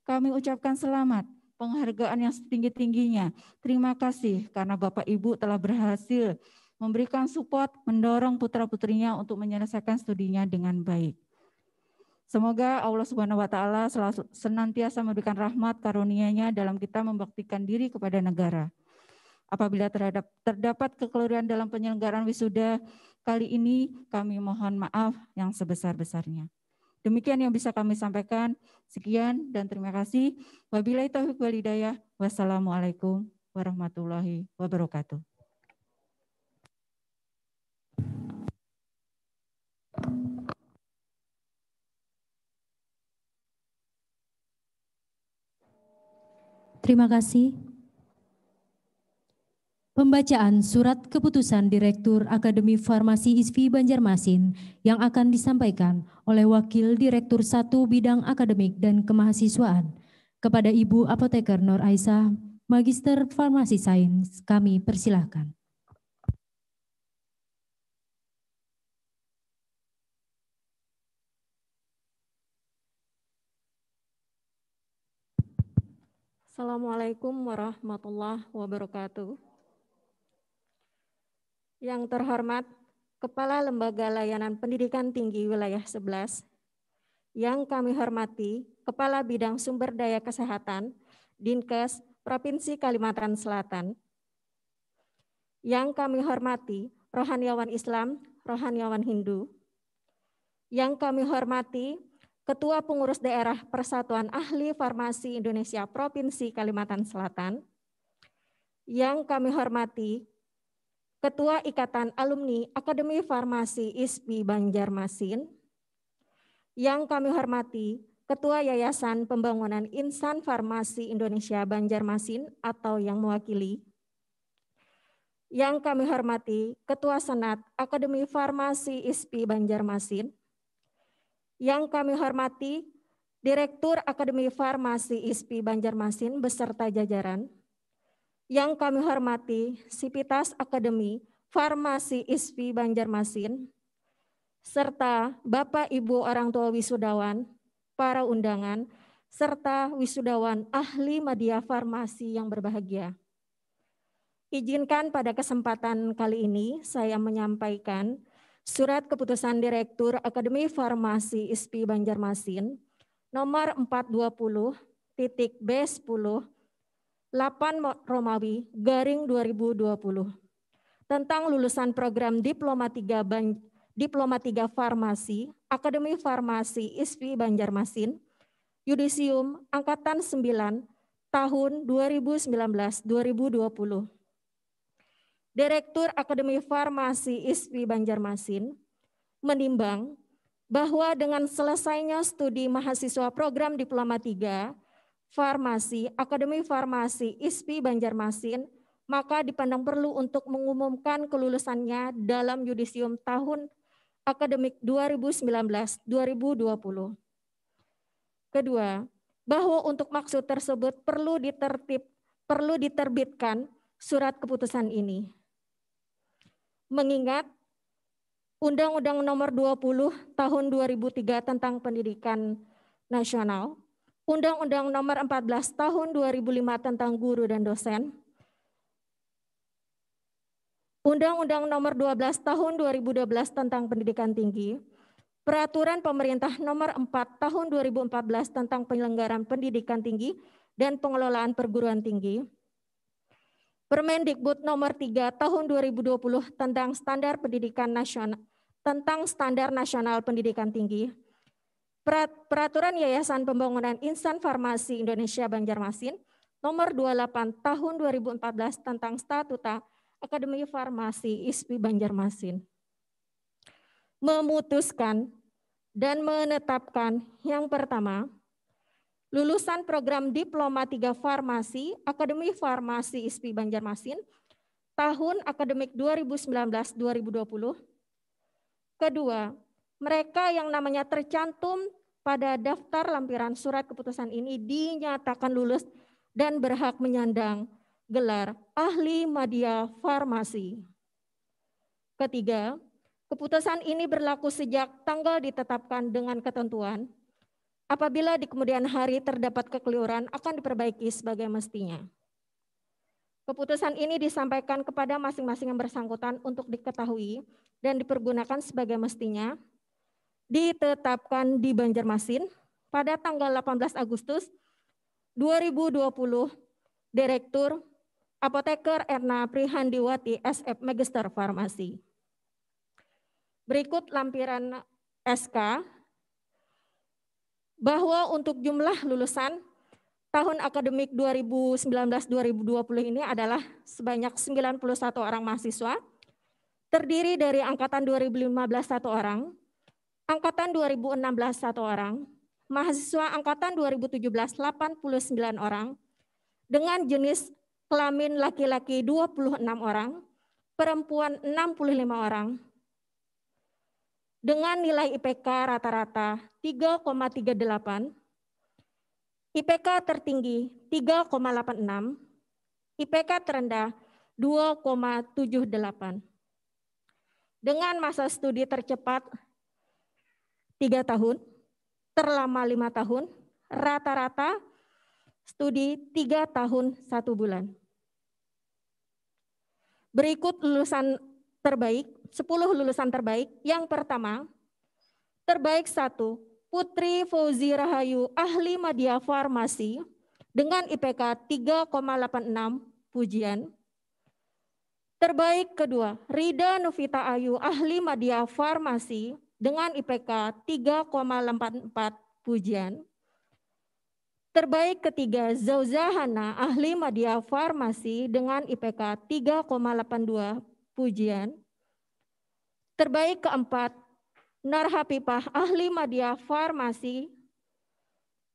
Kami ucapkan selamat, penghargaan yang setinggi-tingginya. Terima kasih karena Bapak Ibu telah berhasil memberikan support, mendorong putra-putrinya untuk menyelesaikan studinya dengan baik. Semoga Allah Subhanahu wa Ta'ala senantiasa memberikan rahmat karunia-Nya dalam kita membaktikan diri kepada negara. Apabila terdapat kekeliruan dalam penyelenggaraan wisuda kali ini, kami mohon maaf yang sebesar-besarnya. Demikian yang bisa kami sampaikan. Sekian dan terima kasih. Wabillahi taufiq wal hidayah. Wassalamualaikum warahmatullahi wabarakatuh. Terima kasih. Pembacaan surat keputusan Direktur Akademi Farmasi ISFI Banjarmasin yang akan disampaikan oleh Wakil Direktur 1 Bidang Akademik dan Kemahasiswaan kepada Ibu Apoteker Nur Aisyah, Magister Farmasi Sains, kami persilahkan. Assalamualaikum warahmatullahi wabarakatuh. Yang terhormat Kepala Lembaga Layanan Pendidikan Tinggi Wilayah 11, yang kami hormati Kepala Bidang Sumber Daya Kesehatan Dinkes Provinsi Kalimantan Selatan, yang kami hormati rohaniawan Islam, rohaniawan Hindu, yang kami hormati Ketua Pengurus Daerah Persatuan Ahli Farmasi Indonesia Provinsi Kalimantan Selatan, yang kami hormati Ketua Ikatan Alumni Akademi Farmasi ISPI Banjarmasin, yang kami hormati Ketua Yayasan Pembangunan Insan Farmasi Indonesia Banjarmasin atau yang mewakili, yang kami hormati Ketua Senat Akademi Farmasi ISPI Banjarmasin, yang kami hormati Direktur Akademi Farmasi ISPI Banjarmasin beserta jajaran. Yang kami hormati Sivitas Akademi Farmasi ISPI Banjarmasin, serta Bapak Ibu orang tua wisudawan, para undangan, serta wisudawan ahli media farmasi yang berbahagia. Izinkan pada kesempatan kali ini saya menyampaikan surat keputusan Direktur Akademi Farmasi ISPI Banjarmasin nomor 420.B10 8 Romawi garing 2020 tentang lulusan program Diploma 3 Farmasi Akademi Farmasi ISPI Banjarmasin Yudisium Angkatan 9 tahun 2019-2020. Direktur Akademi Farmasi ISPI Banjarmasin menimbang bahwa dengan selesainya studi mahasiswa program Diploma 3 Farmasi Akademi Farmasi ISPI Banjarmasin, maka dipandang perlu untuk mengumumkan kelulusannya dalam yudisium tahun akademik 2019-2020. Kedua, bahwa untuk maksud tersebut perlu diterbitkan surat keputusan ini. Mengingat Undang-Undang Nomor 20 Tahun 2003 tentang Pendidikan Nasional, Undang-Undang Nomor 14 Tahun 2005 tentang Guru dan Dosen, Undang-Undang Nomor 12 Tahun 2012 tentang Pendidikan Tinggi, Peraturan Pemerintah Nomor 4 Tahun 2014 tentang Penyelenggaraan Pendidikan Tinggi dan Pengelolaan Perguruan Tinggi, Permendikbud Nomor 3 Tahun 2020 tentang Standar Pendidikan Nasional, tentang Standar Nasional Pendidikan Tinggi, Peraturan Yayasan Pembangunan Insan Farmasi Indonesia Banjarmasin Nomor 28 Tahun 2014 tentang Statuta Akademi Farmasi ISPI Banjarmasin. Memutuskan dan menetapkan yang pertama, lulusan program Diploma 3 Farmasi Akademi Farmasi ISPI Banjarmasin tahun akademik 2019-2020. Kedua, mereka yang namanya tercantum pada daftar lampiran surat keputusan ini dinyatakan lulus dan berhak menyandang gelar ahli media farmasi. Ketiga, keputusan ini berlaku sejak tanggal ditetapkan dengan ketentuan. Apabila di kemudian hari terdapat kekeliruan akan diperbaiki sebagai mestinya. Keputusan ini disampaikan kepada masing-masing yang bersangkutan untuk diketahui dan dipergunakan sebagai mestinya. Ditetapkan di Banjarmasin pada tanggal 18 Agustus 2020, Direktur Apoteker Erna Prihandiwati SF Magister Farmasi. Berikut lampiran SK bahwa untuk jumlah lulusan tahun akademik 2019-2020 ini adalah sebanyak 91 orang mahasiswa, terdiri dari angkatan 2015 1 orang, angkatan 2016 1 orang, mahasiswa angkatan 2017 89 orang, dengan jenis kelamin laki-laki 26 orang, perempuan 65 orang, dengan nilai IPK rata-rata 3,38, IPK tertinggi 3,86, IPK terendah 2,78. Dengan masa studi tercepat 3 tahun, terlama 5 tahun, rata-rata studi 3 tahun 1 bulan. Berikut lulusan terbaik, 10 lulusan terbaik. Yang pertama, terbaik 1, Putri Fauzi Rahayu, ahli media farmasi dengan IPK 3,86 pujian. Terbaik kedua, Rida Novita Ayu, ahli media farmasi dengan IPK 3,84 pujian. Terbaik ketiga, Zauza Hana, ahli media farmasi dengan IPK 3,82 pujian. Terbaik keempat, Narhapipah, ahli media farmasi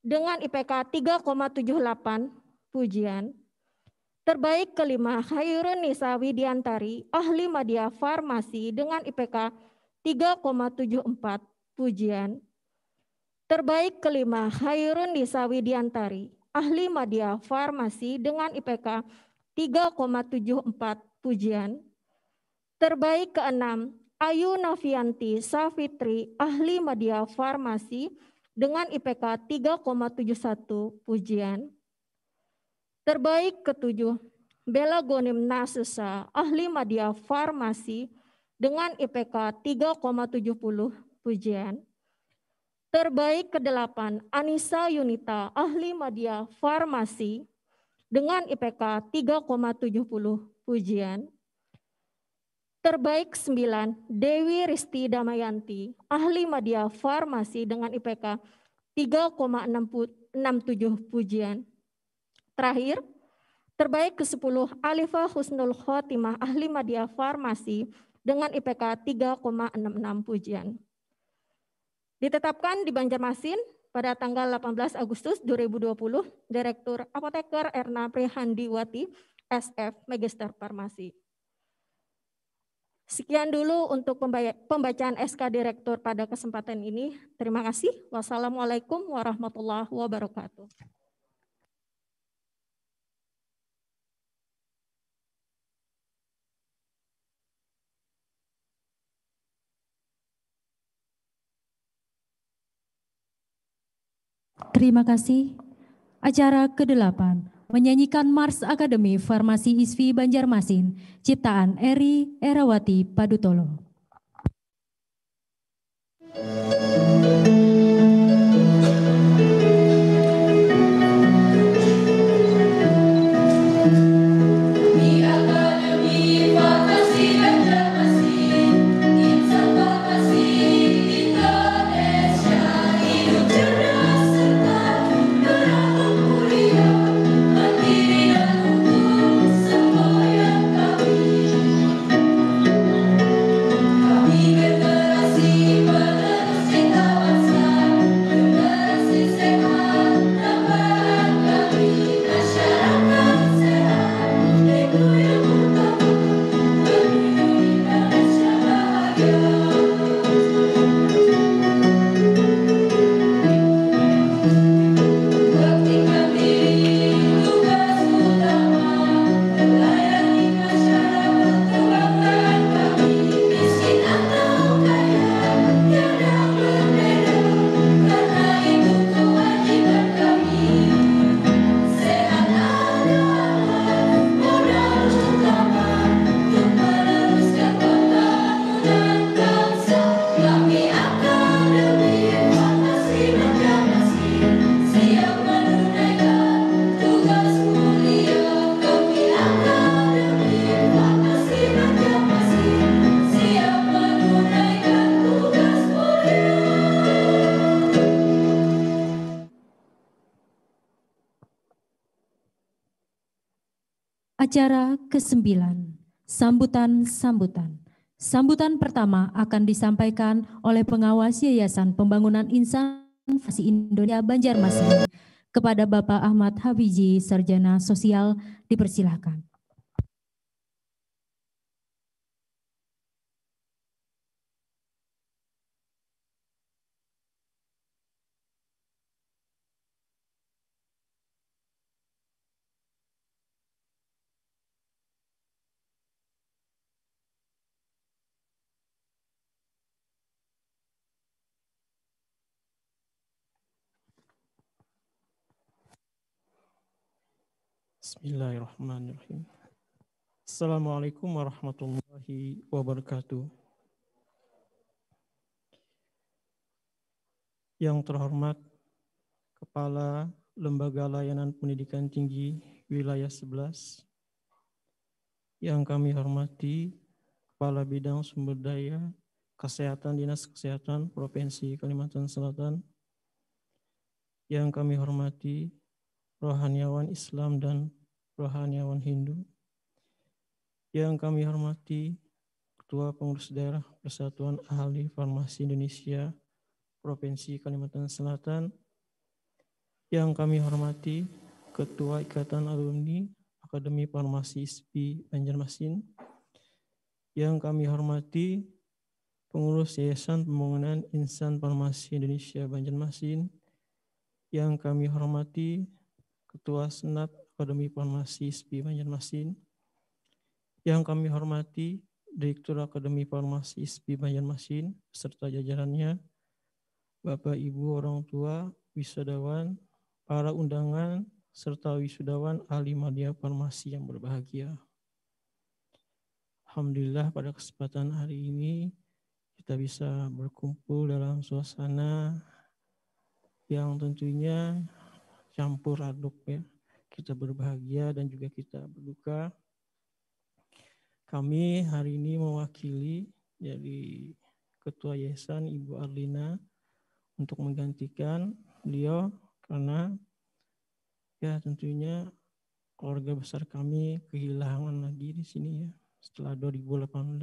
dengan IPK 3,78 pujian. Terbaik kelima, Khairun Nisa Widiantari, ahli media farmasi dengan IPK 3,74 pujian. Terbaik kelima, Hairun Nisa Widiantari, ahli media farmasi dengan IPK 3,74 pujian. Terbaik keenam, Ayu Novianti Safitri, ahli media farmasi dengan IPK 3,71 pujian. Terbaik ketujuh, Bella Gonim Nasusa, ahli media farmasi dengan IPK 3,70 pujian. Terbaik ke-8, Anissa Yunita, ahli media farmasi dengan IPK 3,70 pujian. Terbaik 9, Dewi Risti Damayanti, ahli media farmasi dengan IPK 3,67 pujian. Terakhir, terbaik ke-10, Alifah Husnul Khotimah, ahli media farmasi dengan IPK 3,66 pujian. Ditetapkan di Banjarmasin pada tanggal 18 Agustus 2020, Direktur Apoteker Erna Prihandiwati, SF, Magister Farmasi. Sekian dulu untuk pembacaan SK Direktur pada kesempatan ini. Terima kasih. Wassalamualaikum warahmatullahi wabarakatuh. Terima kasih. Acara ke-8, menyanyikan Mars Akademi Farmasi ISFI Banjarmasin, ciptaan Eri Erawati Padutolo. Acara ke-9, sambutan-sambutan. Sambutan pertama akan disampaikan oleh pengawas Yayasan Pembangunan Insan Farmasi Indonesia Banjarmasin kepada Bapak Ahmad Habiji, Sarjana Sosial, dipersilahkan. Bismillahirrahmanirrahim. Assalamualaikum warahmatullahi wabarakatuh. Yang terhormat Kepala Lembaga Layanan Pendidikan Tinggi Wilayah 11, yang kami hormati Kepala Bidang Sumber Daya Kesehatan Dinas Kesehatan Provinsi Kalimantan Selatan, yang kami hormati rohaniawan Islam dan rohaniawan Hindu, yang kami hormati Ketua Pengurus Daerah Persatuan Ahli Farmasi Indonesia Provinsi Kalimantan Selatan, yang kami hormati Ketua Ikatan Alumni Akademi Farmasi ISFI Banjarmasin, yang kami hormati pengurus Yayasan Pembangunan Insan Farmasi Indonesia Banjarmasin, yang kami hormati Ketua Senat Akademi Farmasi ISPI Banjarmasin, yang kami hormati Direktur Akademi Farmasi ISPI Banjarmasin beserta jajarannya, Bapak Ibu orang tua, wisudawan, para undangan, serta wisudawan ahli media farmasi yang berbahagia. Alhamdulillah pada kesempatan hari ini kita bisa berkumpul dalam suasana yang tentunya campur aduk ya. Kita berbahagia dan juga kita berduka. Kami hari ini mewakili dari Ketua Yayasan Ibu Arlina untuk menggantikan beliau karena ya tentunya keluarga besar kami kehilangan lagi di sini ya. Setelah 2018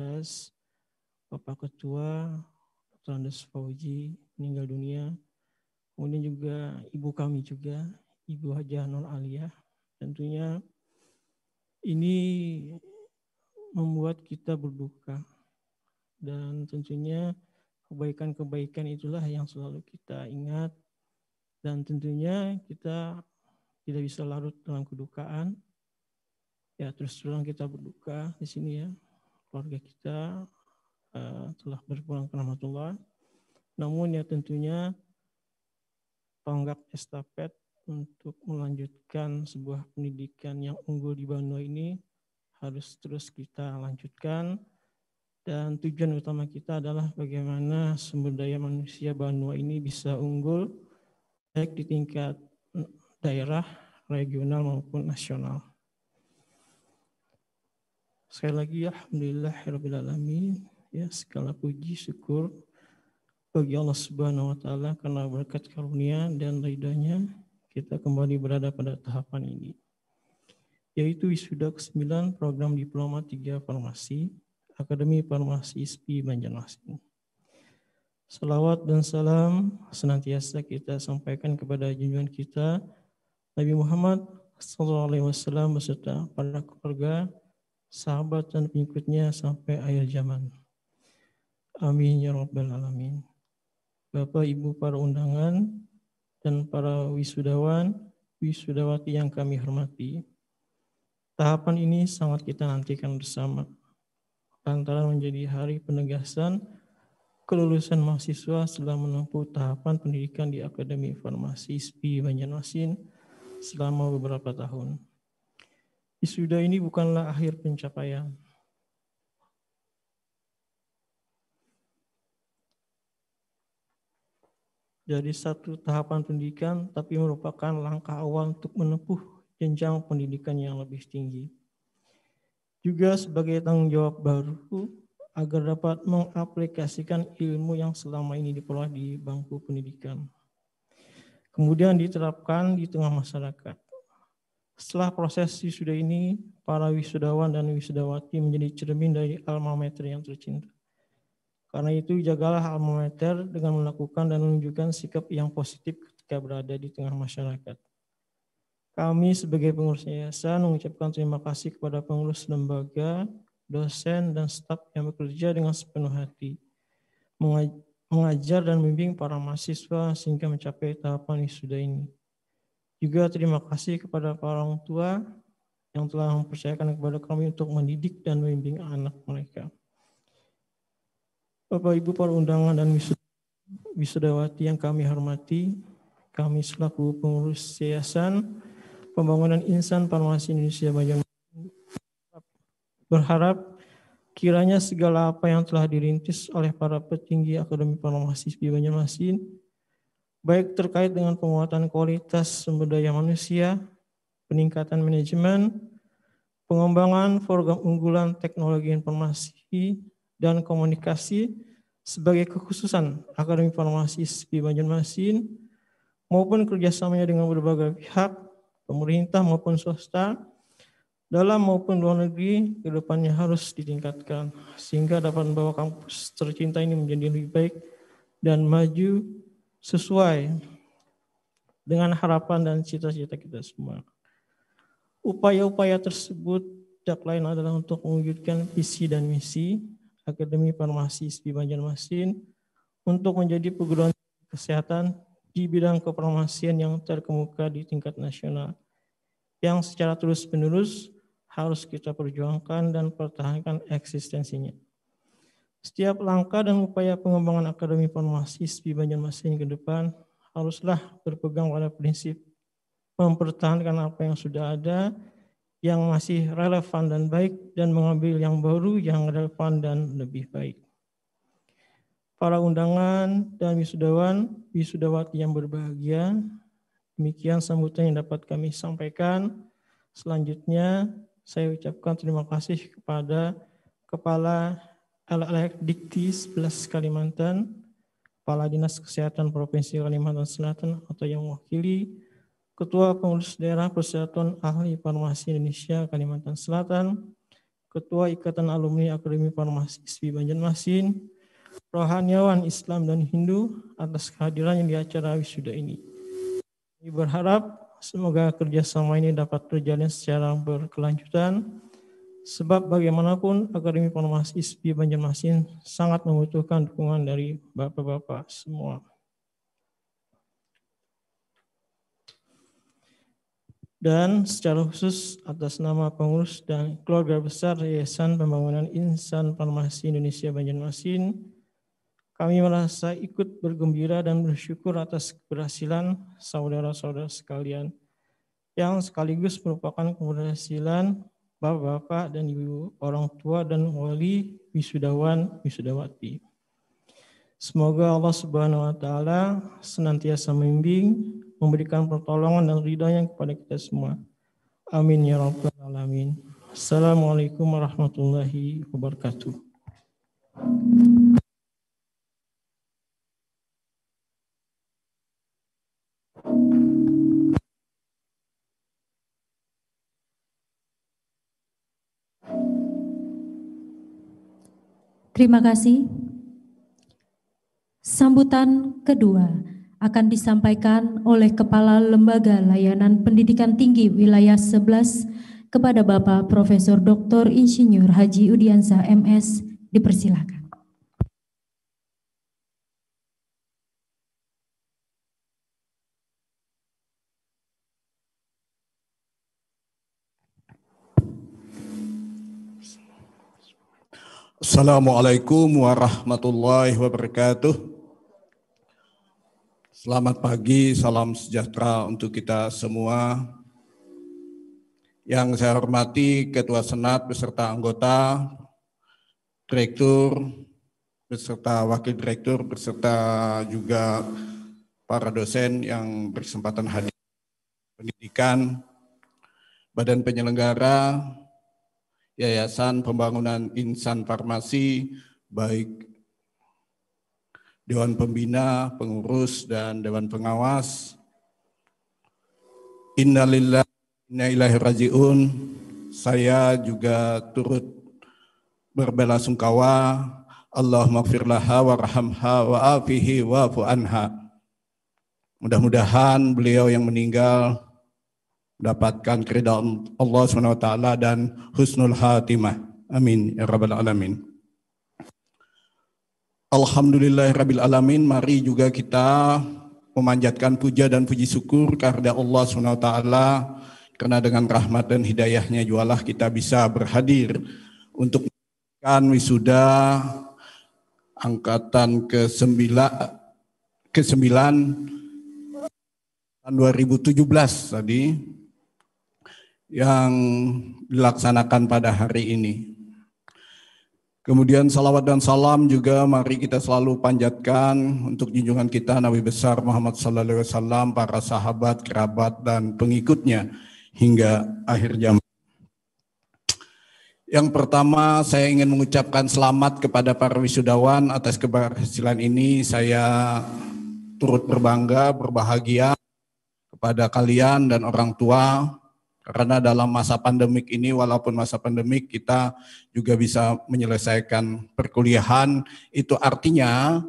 Bapak Ketua Dr. Andes Fauji meninggal dunia. Kemudian juga ibu kami juga, Ibu Hajah Nur Aliyah. Tentunya ini membuat kita berduka. Dan tentunya kebaikan-kebaikan itulah yang selalu kita ingat. Dan tentunya kita tidak bisa larut dalam kedukaan. Ya terus terang kita berduka di sini ya. Keluarga kita telah berpulang ke rahmatullah. Namun ya tentunya tonggak estafet untuk melanjutkan sebuah pendidikan yang unggul di Banua ini harus terus kita lanjutkan. Dan tujuan utama kita adalah bagaimana sumber daya manusia Banua ini bisa unggul baik di tingkat daerah, regional maupun nasional. Sekali lagi alhamdulillahirabbil alamin, ya segala puji syukur bagi Allah Subhanahu wa taala karena berkat karunia dan ridha-Nya kita kembali berada pada tahapan ini, yaitu wisuda ke-9 program Diploma 3 Farmasi Akademi Farmasi ISPI Banjarmasin. Salawat dan salam senantiasa kita sampaikan kepada junjungan kita Nabi Muhammad SAW beserta para keluarga, sahabat dan pengikutnya sampai akhir zaman. Amin ya rabbal alamin. Bapak Ibu para undangan dan para wisudawan, wisudawati yang kami hormati. Tahapan ini sangat kita nantikan bersama. Lantaran menjadi hari penegasan kelulusan mahasiswa setelah menempuh tahapan pendidikan di Akademi Farmasi ISPI Banjarmasin selama beberapa tahun. Wisuda ini bukanlah akhir pencapaian. Dari satu tahapan pendidikan, tapi merupakan langkah awal untuk menempuh jenjang pendidikan yang lebih tinggi. Juga sebagai tanggung jawab baru agar dapat mengaplikasikan ilmu yang selama ini diperoleh di bangku pendidikan. Kemudian diterapkan di tengah masyarakat. Setelah proses wisuda ini, para wisudawan dan wisudawati menjadi cermin dari alma mater yang tercinta. Karena itu, jagalah alma mater dengan melakukan dan menunjukkan sikap yang positif ketika berada di tengah masyarakat. Kami sebagai pengurus yayasan mengucapkan terima kasih kepada pengurus lembaga, dosen, dan staf yang bekerja dengan sepenuh hati, mengajar dan membimbing para mahasiswa sehingga mencapai tahapan wisuda ini. Juga terima kasih kepada para orang tua yang telah mempercayakan kepada kami untuk mendidik dan membimbing anak mereka. Bapak Ibu para undangan dan wisudawati yang kami hormati, kami selaku pengurus Yayasan Pembangunan Insan Farmasi Indonesia Banjarmasin berharap kiranya segala apa yang telah dirintis oleh para petinggi Akademi Farmasi ISPI Banjarmasin, baik terkait dengan penguatan kualitas sumber daya manusia, peningkatan manajemen, pengembangan program unggulan teknologi informasi dan komunikasi sebagai kekhususan Akademi Farmasi ISPI Banjarmasin maupun kerjasamanya dengan berbagai pihak, pemerintah maupun swasta, dalam maupun luar negeri, kedepannya harus ditingkatkan sehingga dapat membawa kampus tercinta ini menjadi lebih baik dan maju sesuai dengan harapan dan cita-cita kita semua. Upaya-upaya tersebut tidak lain adalah untuk mewujudkan visi dan misi Akademi Farmasi ISPI Banjarmasin untuk menjadi perguruan kesehatan di bidang kefarmasian yang terkemuka di tingkat nasional, yang secara terus-menerus harus kita perjuangkan dan pertahankan eksistensinya. Setiap langkah dan upaya pengembangan Akademi Farmasi ISPI Banjarmasin ke depan haruslah berpegang pada prinsip mempertahankan apa yang sudah ada, yang masih relevan dan baik, dan mengambil yang baru yang relevan dan lebih baik. Para undangan dan wisudawan, wisudawati yang berbahagia, demikian sambutan yang dapat kami sampaikan. Selanjutnya, saya ucapkan terima kasih kepada Kepala LLDikti 11 Kalimantan, Kepala Dinas Kesehatan Provinsi Kalimantan Selatan atau yang mewakili, Ketua Pengurus Daerah Persatuan Ahli Farmasi Indonesia Kalimantan Selatan, Ketua Ikatan Alumni Akademi Farmasi ISPI Banjarmasin, rohaniawan Islam dan Hindu atas kehadirannya di acara wisuda ini. Kami berharap semoga kerjasama ini dapat berjalan secara berkelanjutan, sebab bagaimanapun Akademi Farmasi ISPI Banjarmasin sangat membutuhkan dukungan dari Bapak-Bapak semua. Dan secara khusus atas nama pengurus dan keluarga besar Yayasan Pembangunan Insan Farmasi Indonesia Banjarmasin, kami merasa ikut bergembira dan bersyukur atas keberhasilan saudara-saudara sekalian, yang sekaligus merupakan keberhasilan bapak-bapak dan ibu, orang tua dan wali wisudawan, wisudawati. Semoga Allah Subhanahu wa Ta'ala senantiasa membimbing, memberikan pertolongan dan ridhanya kepada kita semua. Amin ya rabbal alamin. Assalamualaikum warahmatullahi wabarakatuh. Terima kasih. Sambutan kedua akan disampaikan oleh Kepala Lembaga Layanan Pendidikan Tinggi Wilayah 11 kepada Bapak Profesor Dr. Insinyur Haji Udiansa MS. Dipersilakan. Assalamualaikum warahmatullahi wabarakatuh. Selamat pagi, salam sejahtera untuk kita semua. Yang saya hormati Ketua Senat beserta anggota, Direktur, beserta Wakil Direktur, beserta juga para dosen yang berkesempatan hadir pendidikan, Badan Penyelenggara, Yayasan Pembangunan Insan Farmasi, baik Dewan Pembina, Pengurus, dan Dewan Pengawas. Innalillahi wa inna ilaihi raji'un. Saya juga turut berbelasungkawa. Allahumma gfir laha warhamha wa'afihi wa'fu anha. Mudah-mudahan beliau yang meninggal mendapatkan keridhaan Allah SWT dan husnul khatimah. Amin ya rabbal alamin. Alhamdulillahirabbil alamin. Mari juga kita memanjatkan puja dan puji syukur kepada Allah SWT, karena dengan rahmat dan hidayahnya jualah kita bisa berhadir untuk melakukan wisuda angkatan ke-9 tahun 2017 tadi yang dilaksanakan pada hari ini. Kemudian salawat dan salam juga mari kita selalu panjatkan untuk junjungan kita Nabi besar Muhammad sallallahu alaihi wasallam, para sahabat, kerabat dan pengikutnya hingga akhir zaman. Yang pertama saya ingin mengucapkan selamat kepada para wisudawan atas keberhasilan ini. Saya turut berbangga, berbahagia kepada kalian dan orang tua. Karena dalam masa pandemik ini, walaupun masa pandemik kita juga bisa menyelesaikan perkuliahan, itu artinya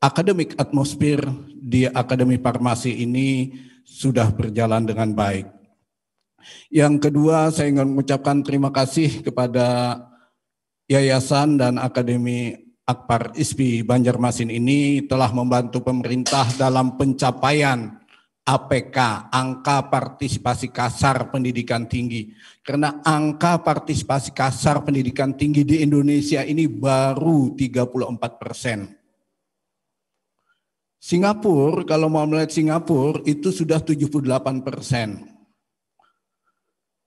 akademik atmosfer di Akademi Farmasi ini sudah berjalan dengan baik. Yang kedua, saya ingin mengucapkan terima kasih kepada Yayasan dan Akademi Akbar ISPI Banjarmasin ini telah membantu pemerintah dalam pencapaian APK, angka partisipasi kasar pendidikan tinggi. Karena angka partisipasi kasar pendidikan tinggi di Indonesia ini baru 34%. Singapura, kalau mau melihat Singapura itu sudah 78%.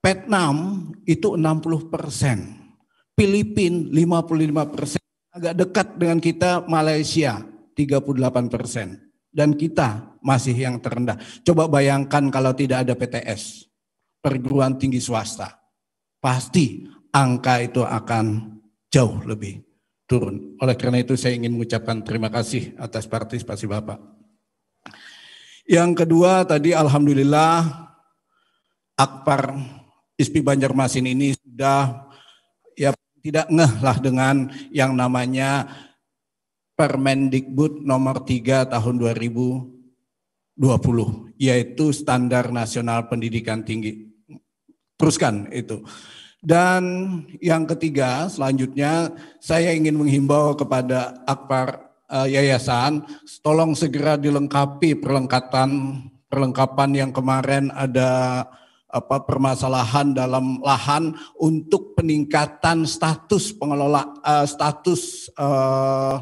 Vietnam itu 60%. Filipina 55%. Agak dekat dengan kita Malaysia 38%. Dan kita masih yang terendah. Coba bayangkan kalau tidak ada PTS, perguruan tinggi swasta. Pasti angka itu akan jauh lebih turun. Oleh karena itu saya ingin mengucapkan terima kasih atas partisipasi Bapak. Yang kedua tadi alhamdulillah Akbar ISPI Banjarmasin ini sudah ya tidak ngeh lah dengan yang namanya Permendikbud nomor 3 tahun 2020, yaitu Standar Nasional Pendidikan Tinggi. Teruskan itu. Dan yang ketiga, selanjutnya saya ingin menghimbau kepada Akbar Yayasan, tolong segera dilengkapi perlengkapan yang kemarin ada permasalahan dalam lahan untuk peningkatan status pengelola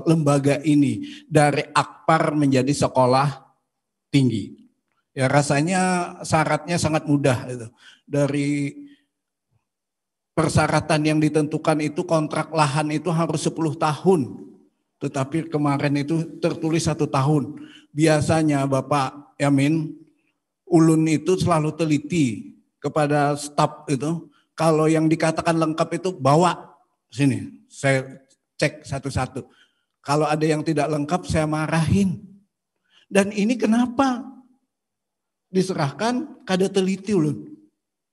lembaga ini dari Akbar menjadi sekolah tinggi. Ya rasanya syaratnya sangat mudah itu. Dari persyaratan yang ditentukan itu kontrak lahan itu harus 10 tahun. Tetapi kemarin itu tertulis 1 tahun. Biasanya Bapak Yamin, ulun itu selalu teliti kepada staf itu, kalau yang dikatakan lengkap itu bawa sini, saya cek satu-satu. Kalau ada yang tidak lengkap saya marahin. Dan ini kenapa diserahkan kada teliti ulun.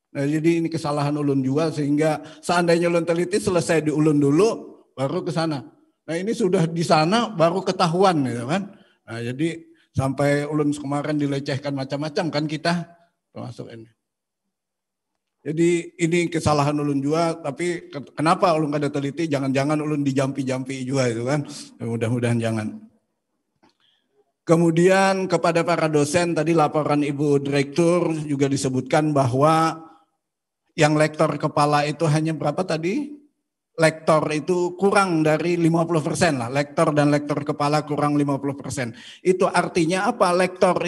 Nah, jadi ini kesalahan ulun juga, sehingga seandainya ulun teliti selesai di ulun dulu baru ke sana. Nah ini sudah di sana baru ketahuan gitu kan. Nah jadi sampai ulun kemarin dilecehkan macam-macam kan kita termasuk ini. Jadi ini kesalahan ulun juga, tapi kenapa ulun kada teliti, jangan-jangan ulun dijampi-jampi juga itu kan. Mudah-mudahan jangan. Kemudian kepada para dosen, tadi laporan Ibu Direktur juga disebutkan bahwa yang lektor kepala itu hanya berapa tadi? Lektor itu kurang dari 50% lah. Lektor dan lektor kepala kurang 50%. Itu artinya apa? Lektor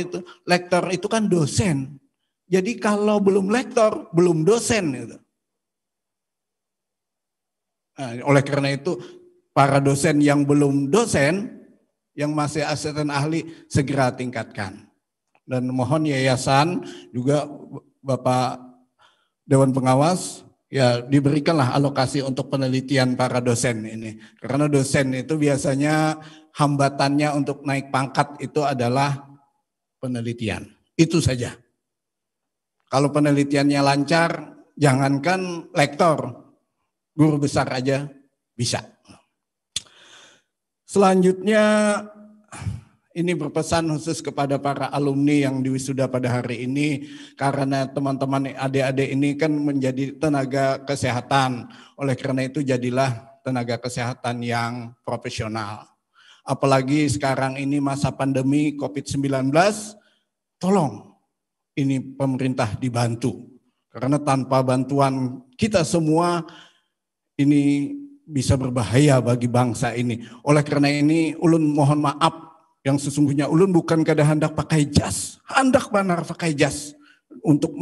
itu kan dosen. Jadi kalau belum lektor, belum dosen. Gitu. Nah, oleh karena itu, para dosen yang belum dosen, yang masih asisten ahli, segera tingkatkan. Dan mohon yayasan juga Bapak Dewan Pengawas, ya diberikanlah alokasi untuk penelitian para dosen ini. Karena dosen itu biasanya hambatannya untuk naik pangkat itu adalah penelitian. Itu saja. Kalau penelitiannya lancar, jangankan lektor, guru besar aja bisa. Selanjutnya ini berpesan khusus kepada para alumni yang diwisuda pada hari ini, karena teman-teman adik-adik ini kan menjadi tenaga kesehatan. Oleh karena itu jadilah tenaga kesehatan yang profesional. Apalagi sekarang ini masa pandemi COVID-19, tolong ini pemerintah dibantu. Karena tanpa bantuan kita semua ini bisa berbahaya bagi bangsa ini. Oleh karena ini ulun mohon maaf, yang sesungguhnya ulun bukan kada hendak pakai jas, hendak benar pakai jas untuk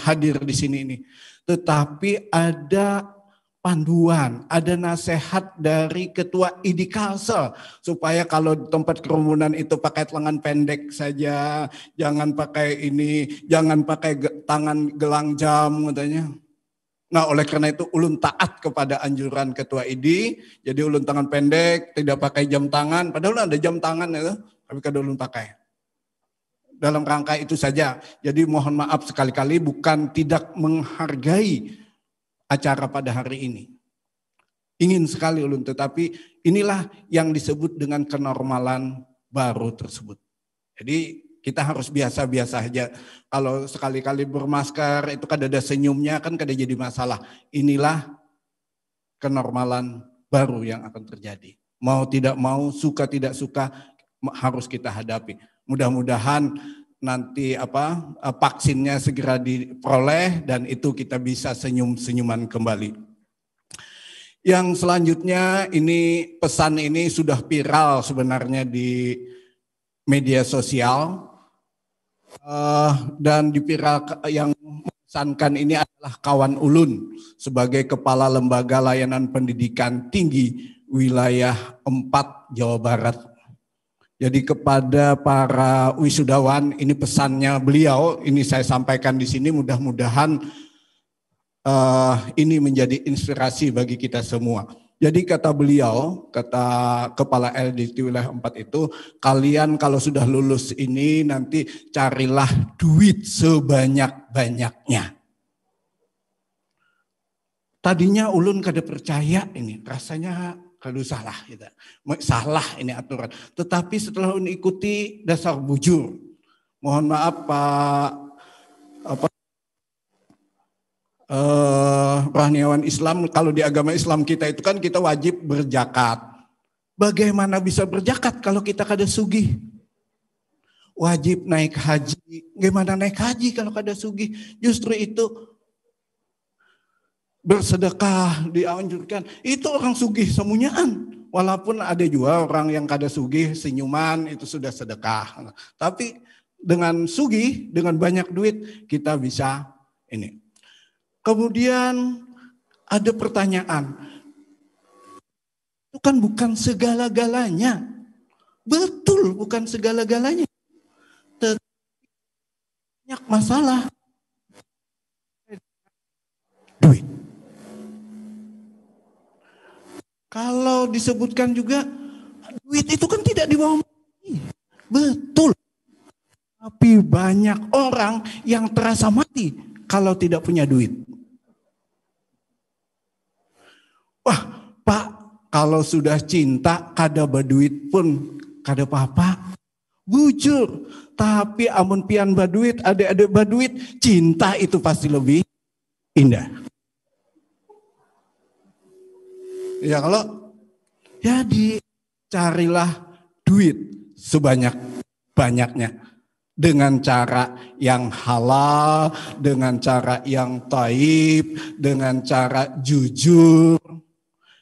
hadir di sini ini. Tetapi ada panduan, ada nasihat dari Ketua IDIKALSEL supaya kalau di tempat kerumunan itu pakai lengan pendek saja, jangan pakai ini, jangan pakai tangan gelang jam katanya. Nah oleh karena itu ulun taat kepada anjuran Ketua IDI, jadi ulun tangan pendek, tidak pakai jam tangan, padahal ada jam tangan itu, tapi kada ulun pakai. Dalam rangka itu saja, jadi mohon maaf sekali-kali bukan tidak menghargai acara pada hari ini. Ingin sekali ulun, tetapi inilah yang disebut dengan kenormalan baru tersebut. Jadi Kita harus biasa-biasa aja. Kalau sekali-kali bermasker itu kan ada senyumnya kan kada jadi masalah. Inilah kenormalan baru yang akan terjadi. Mau tidak mau, suka tidak suka harus kita hadapi. Mudah-mudahan nanti vaksinnya segera diperoleh dan itu kita bisa senyum-senyuman kembali. Yang selanjutnya ini pesan ini sudah viral sebenarnya di media sosial. Dan yang memesankan ini adalah kawan Ulun sebagai Kepala Lembaga Layanan Pendidikan Tinggi Wilayah 4 Jawa Barat. Jadi kepada para wisudawan ini pesannya beliau, ini saya sampaikan di sini mudah-mudahan ini menjadi inspirasi bagi kita semua. Jadi kata beliau, kata Kepala LDT Wilayah 4 itu, kalian kalau sudah lulus ini nanti carilah duit sebanyak-banyaknya. Tadinya ulun kada percaya ini, rasanya kalau salah gitu. Salah ini aturan. Tetapi setelah ulun ikuti dasar bujur. Mohon maaf Pak rohaniawan Islam, kalau di agama Islam kita itu kan kita wajib berzakat. Bagaimana bisa berzakat kalau kita kada sugih? Wajib naik haji. Gimana naik haji kalau kada sugih? Justru itu bersedekah dianjurkan. Itu orang sugih semunyaan. Walaupun ada juga orang yang kada sugih senyuman itu sudah sedekah. Tapi dengan sugih, dengan banyak duit kita bisa ini. Kemudian ada pertanyaan, itu kan bukan segala-galanya. Betul bukan segala-galanya. Banyak masalah. Duit. Kalau disebutkan juga, duit itu kan tidak dibawa mati. Betul. Tapi banyak orang yang terasa mati kalau tidak punya duit. Wah, Pak, kalau sudah cinta kada baduit pun kada apa-apa. Bujur, tapi amun pian baduit, adik-adik baduit, cinta itu pasti lebih indah. Ya kalau jadi carilah duit sebanyak-banyaknya. Dengan cara yang halal, dengan cara yang taib, dengan cara jujur,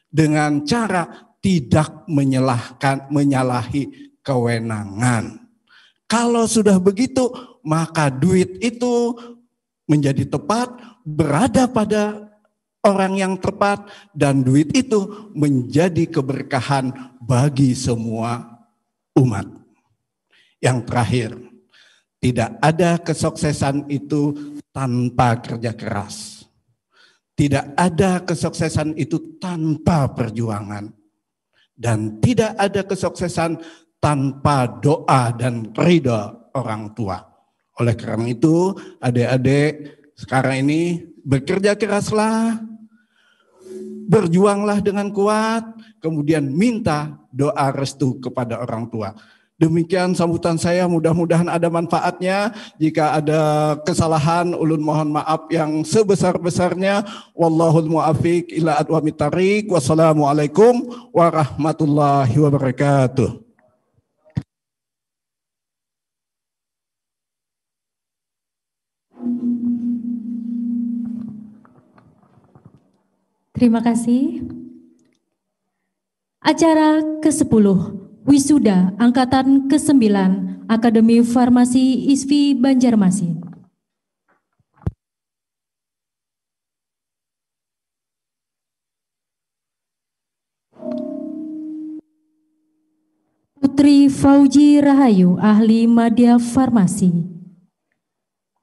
dengan cara tidak menyalahi kewenangan. Kalau sudah begitu, maka duit itu menjadi tepat, berada pada orang yang tepat, dan duit itu menjadi keberkahan bagi semua umat. Yang terakhir, tidak ada kesuksesan itu tanpa kerja keras. Tidak ada kesuksesan itu tanpa perjuangan. Dan tidak ada kesuksesan tanpa doa dan ridha orang tua. Oleh karena itu, adik-adik sekarang ini bekerja keraslah, berjuanglah dengan kuat, kemudian minta doa restu kepada orang tua. Demikian sambutan saya, mudah-mudahan ada manfaatnya. Jika ada kesalahan, ulun mohon maaf yang sebesar-besarnya. Wallahul muwaffiq ila aqwamit thariq. Wassalamualaikum warahmatullahi wabarakatuh. Terima kasih. Acara ke-10. Wisuda Angkatan ke-9 Akademi Farmasi ISFI Banjarmasin. Putri Fauji Rahayu, ahli Madya Farmasi.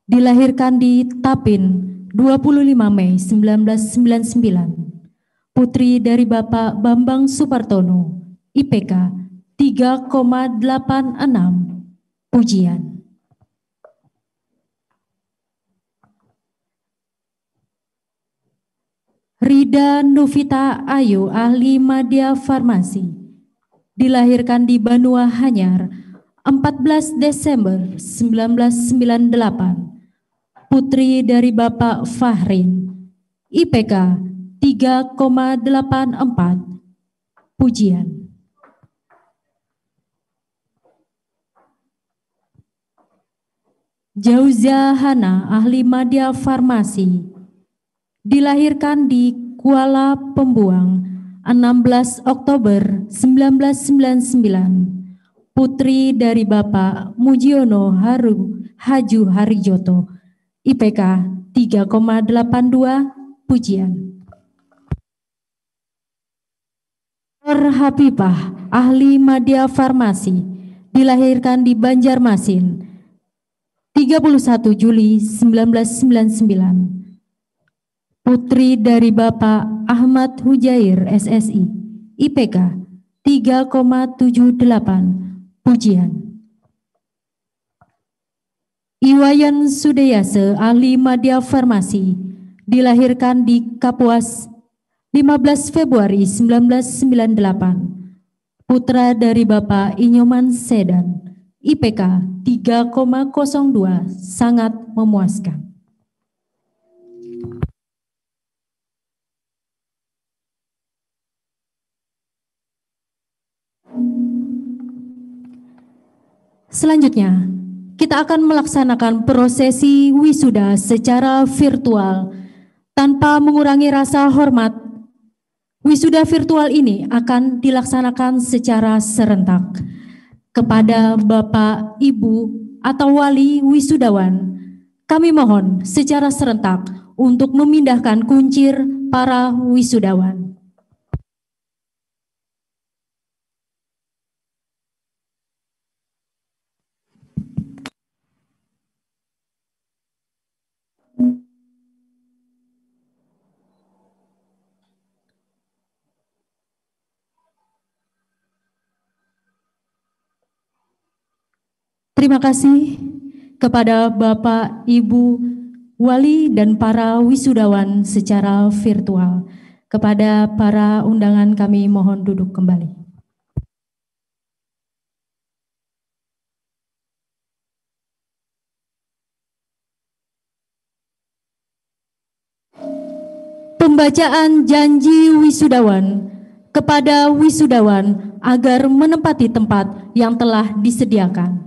Dilahirkan di Tapin 25 Mei 1999. Putri dari Bapak Bambang Supartono, IPK 3,86. Pujian. Rida Novita Ayu, ahli Madya Farmasi. Dilahirkan di Banua Hanyar 14 Desember 1998, putri dari Bapak Fahrin, IPK 3,84, pujian. Jauzia Hana, ahli media farmasi, dilahirkan di Kuala Pembuang, 16 Oktober 1999, putri dari Bapak Mujiono Haju Harijoto, IPK 3,82, pujian. Nur Habibah, ahli media farmasi, dilahirkan di Banjarmasin, 31 Juli 1999, putri dari Bapak Ahmad Hujair SSI, IPK 3,78, pujian. Iwayan Sudeyase, ahli media farmasi, dilahirkan di Kapuas 15 Februari 1998, putra dari Bapak Inyoman Sedan, IPK 3,02, sangat memuaskan. Selanjutnya, kita akan melaksanakan prosesi wisuda secara virtual tanpa mengurangi rasa hormat. Wisuda virtual ini akan dilaksanakan secara serentak. Kepada Bapak, Ibu, atau wali wisudawan, kami mohon secara serentak untuk memindahkan kuncir para wisudawan. Terima kasih kepada Bapak, Ibu, wali, dan para wisudawan secara virtual. Kepada para undangan kami mohon duduk kembali. Pembacaan janji wisudawan kepada wisudawan agar menempati tempat yang telah disediakan.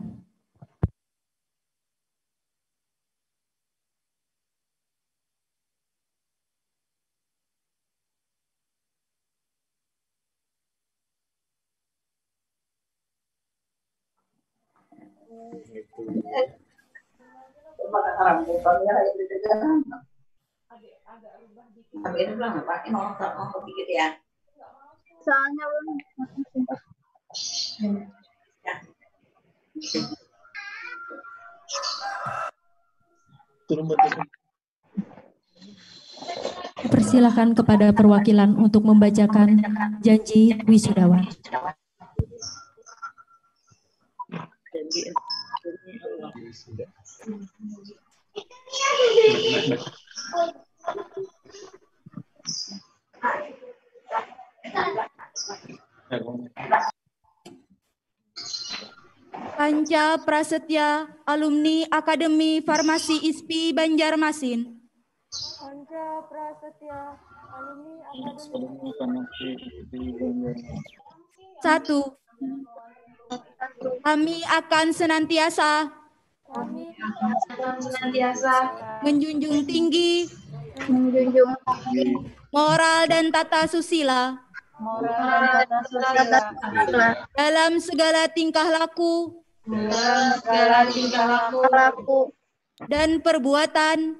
Soalnya Persilakan kepada perwakilan untuk membacakan janji wisudawan. Panca Prasetya, alumni Akademi Farmasi ISPI Banjarmasin. Panca Prasetya, alumni Akademi Farmasi ISPI Banjarmasin. 1. Kami akan senantiasa menjunjung tinggi moral dan tata susila dalam segala tingkah laku dan perbuatan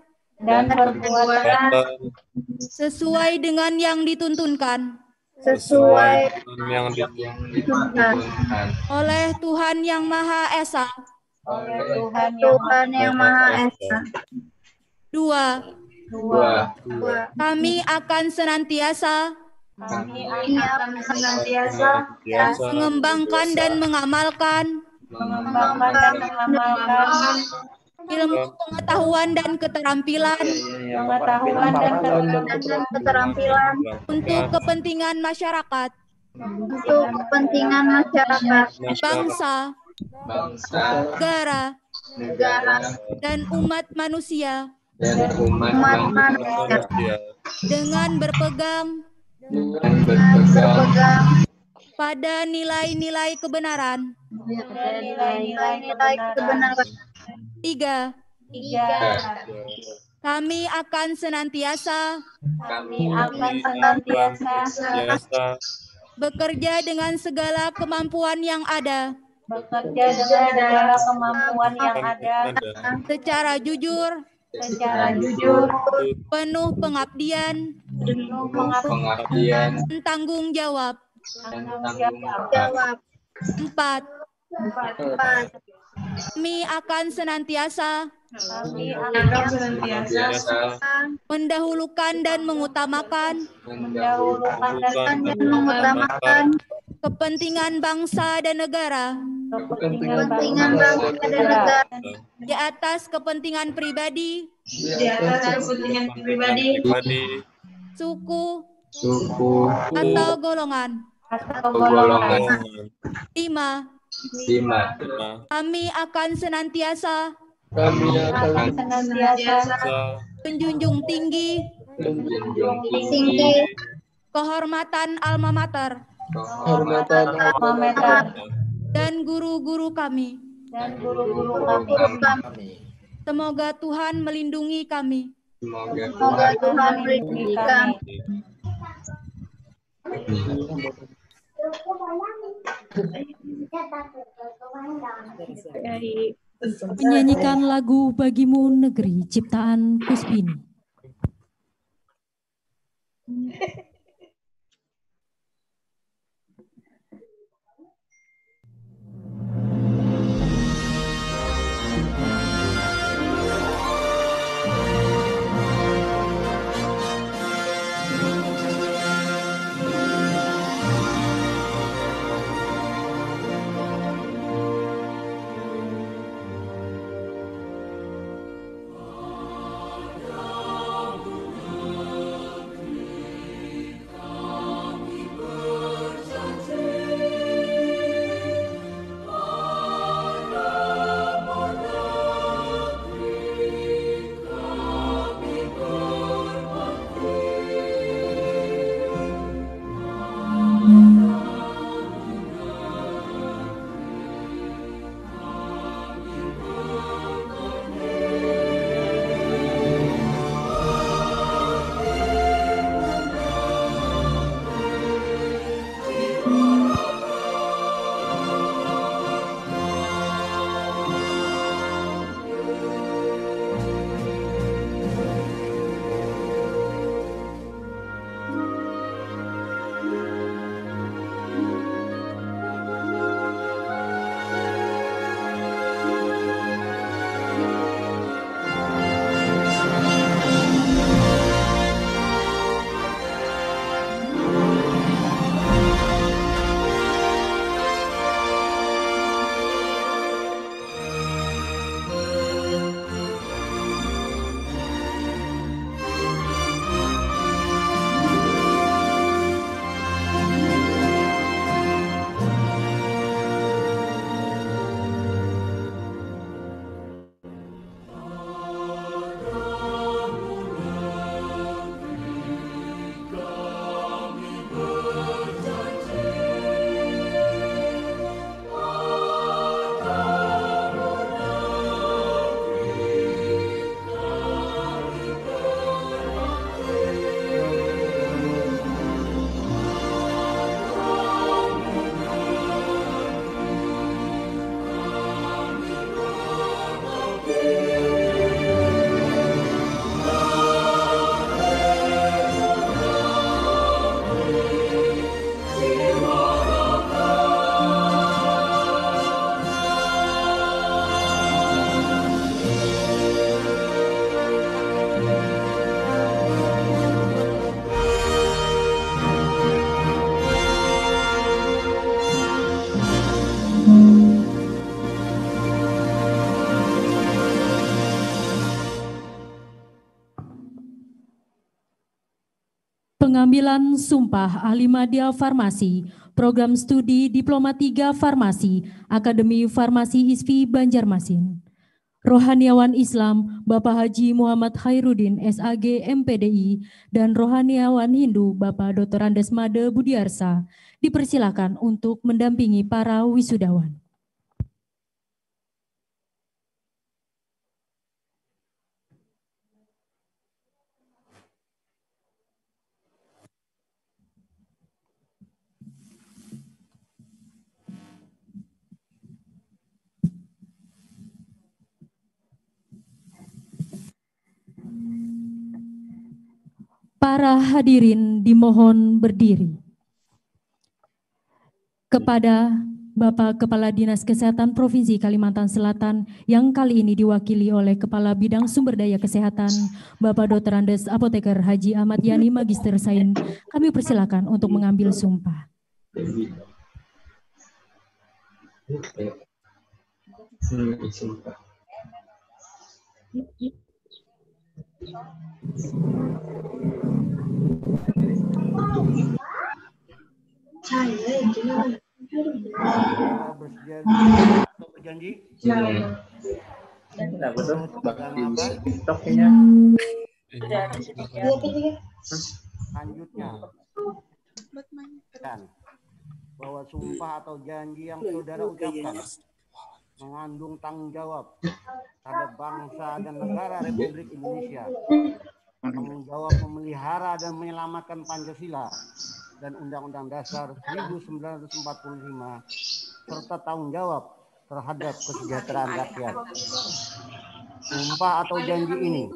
sesuai dengan yang dituntunkan oleh Tuhan Yang Maha Esa. 2. Kami akan senantiasa mengembangkan dan mengamalkan ilmu pengetahuan dan keterampilan untuk kepentingan masyarakat, bangsa, negara, dan umat manusia dengan berpegang pada nilai-nilai kebenaran. 3. Kami akan senantiasa bekerja dengan segala kemampuan yang ada. Secara jujur, penuh pengabdian, dan tanggung jawab. 4. Kami akan senantiasa mendahulukan dan mengutamakan kepentingan bangsa dan negara di atas kepentingan pribadi, suku, atau golongan. 5. Kami akan senantiasa menjunjung tinggi kehormatan alma mater dan guru-guru kami. Semoga Tuhan melindungi kami. Menyanyikan lagu Bagimu Negeri ciptaan Kusbini. pengambilan sumpah ahli madya farmasi, program studi Diploma 3 Farmasi, Akademi Farmasi ISPI Banjarmasin. Rohaniawan Islam Bapak Haji Muhammad Khairuddin SAG MPDI dan Rohaniawan Hindu Bapak Dr. Andes Made Budiarsa dipersilakan untuk mendampingi para wisudawan. Para hadirin dimohon berdiri. Kepada Bapak Kepala Dinas Kesehatan Provinsi Kalimantan Selatan yang kali ini diwakili oleh Kepala Bidang Sumber Daya Kesehatan Bapak Dr. Andes Apoteker Haji Ahmad Yani Magister Sain, kami persilakan untuk mengambil sumpah. Berjanji. Selanjutnya, bahwa sumpah atau janji yang saudara ucapkan mengandung tanggung jawab terhadap bangsa dan negara Republik Indonesia, tanggung jawab memelihara dan menyelamatkan Pancasila dan Undang-Undang Dasar 1945, serta tanggung jawab terhadap kesejahteraan rakyat. Sumpah atau janji ini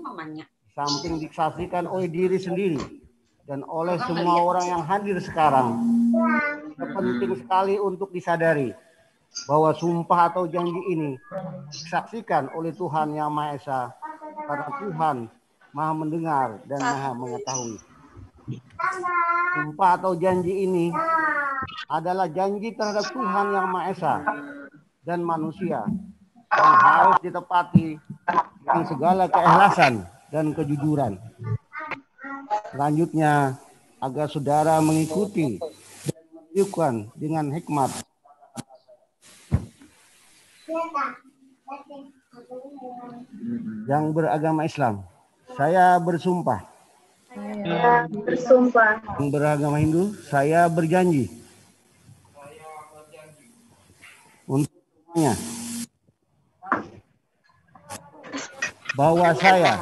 samping disaksikan oleh diri sendiri dan oleh semua orang yang hadir sekarang, penting sekali untuk disadari bahwa sumpah atau janji ini disaksikan oleh Tuhan Yang Maha Esa, karena Tuhan Maha mendengar dan Maha mengetahui. Sumpah atau janji ini adalah janji terhadap Tuhan Yang Maha Esa dan manusia yang harus ditepati dengan segala keikhlasan dan kejujuran. Selanjutnya, agar saudara mengikuti dan menunjukkan dengan hikmat yang beragama Islam. Saya bersumpah. Yang beragama Hindu, saya berjanji untuk semuanya bahwa saya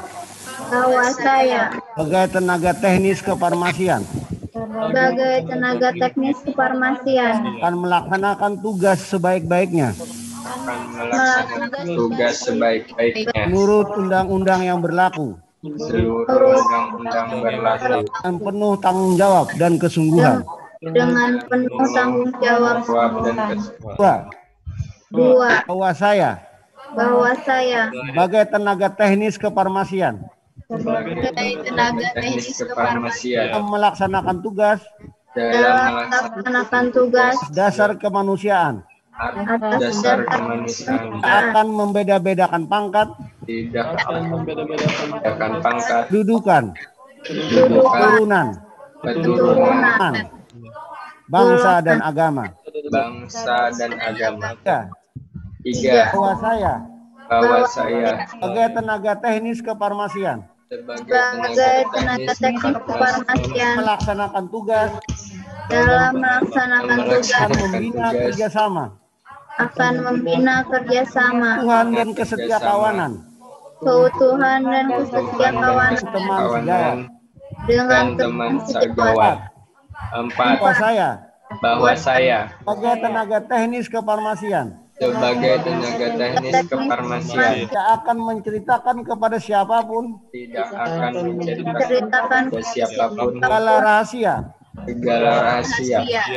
sebagai tenaga teknis kefarmasian akan melaksanakan tugas sebaik-baiknya menurut undang-undang yang berlaku dengan penuh tanggung jawab dan kesungguhan. Bahwa saya sebagai tenaga teknis kefarmasian melaksanakan tugas dasar kemanusiaan, akan membeda-bedakan pangkat, kedudukan, keturunan, bangsa dan agama. Bahwa saya sebagai tenaga teknis kefarmasian melaksanakan tugas akan membina kerjasama Tuhan dan kesetiakawanan teman sejawat. Bahwa saya sebagai tenaga teknis kefarmasian tidak akan menceritakan kepada siapapun segala rahasia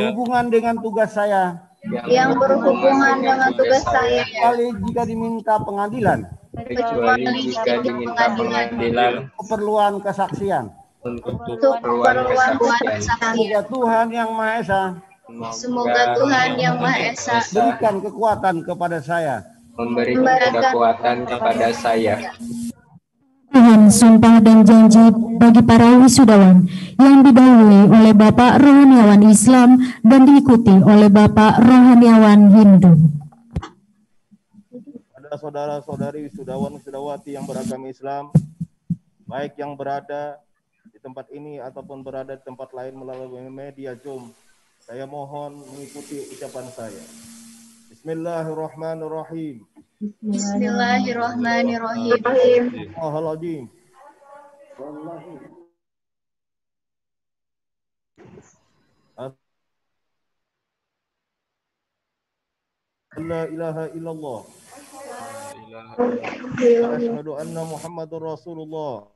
hubungan dengan tugas saya yang berhubungan dengan tugas saya, kecuali jika diminta pengadilan keperluan kesaksian. Semoga Tuhan Yang Maha Esa berikan kekuatan kepada saya. Mohon sumpah dan janji bagi para wisudawan yang didahului oleh Bapak Rohaniawan Islam dan diikuti oleh Bapak Rohaniawan Hindu. Ada saudara-saudari wisudawan wisudawati yang beragama Islam, baik yang berada di tempat ini ataupun berada di tempat lain melalui media Zoom, saya mohon mengikuti ucapan saya. Bismillahirrahmanirrahim. Bismillahirrahmanirrahim. Astagfirullahaladzim. La ilaha illallah. Asyhadu anna Muhammadur Rasulullah.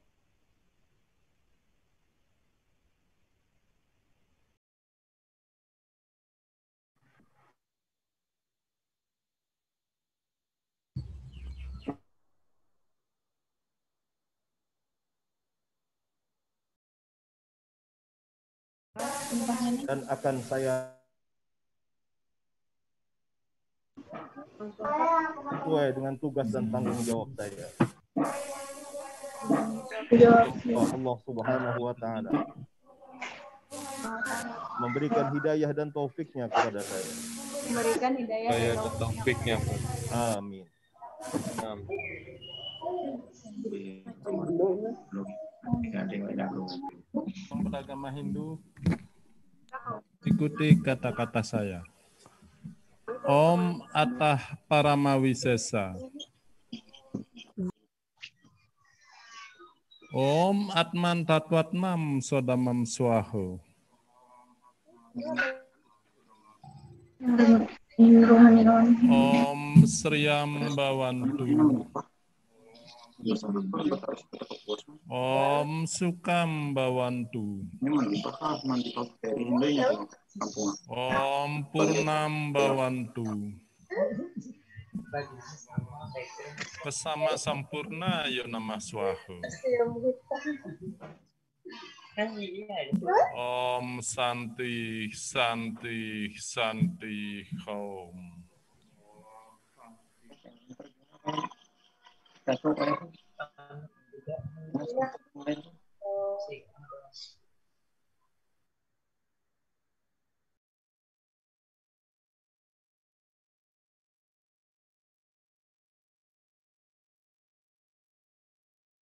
Dan akan saya sesuai dengan tugas dan tanggung jawab saya. Allah Subhanahu wa Ta'ala memberikan hidayah dan taufiknya kepada saya. Memberikan hidayah dan taufiknya. Amin. Beragama Hindu, ikuti kata-kata saya. Om Atah Paramawisesa. Om Atman Tatwatmam Sodamam Swaho. Om Sriyam Bawantu. Om Sukam Bawantu. Om Purnam Bawantu. Pesama Sampurna Yonamah Swaho. Om Santi Santi Santi Om.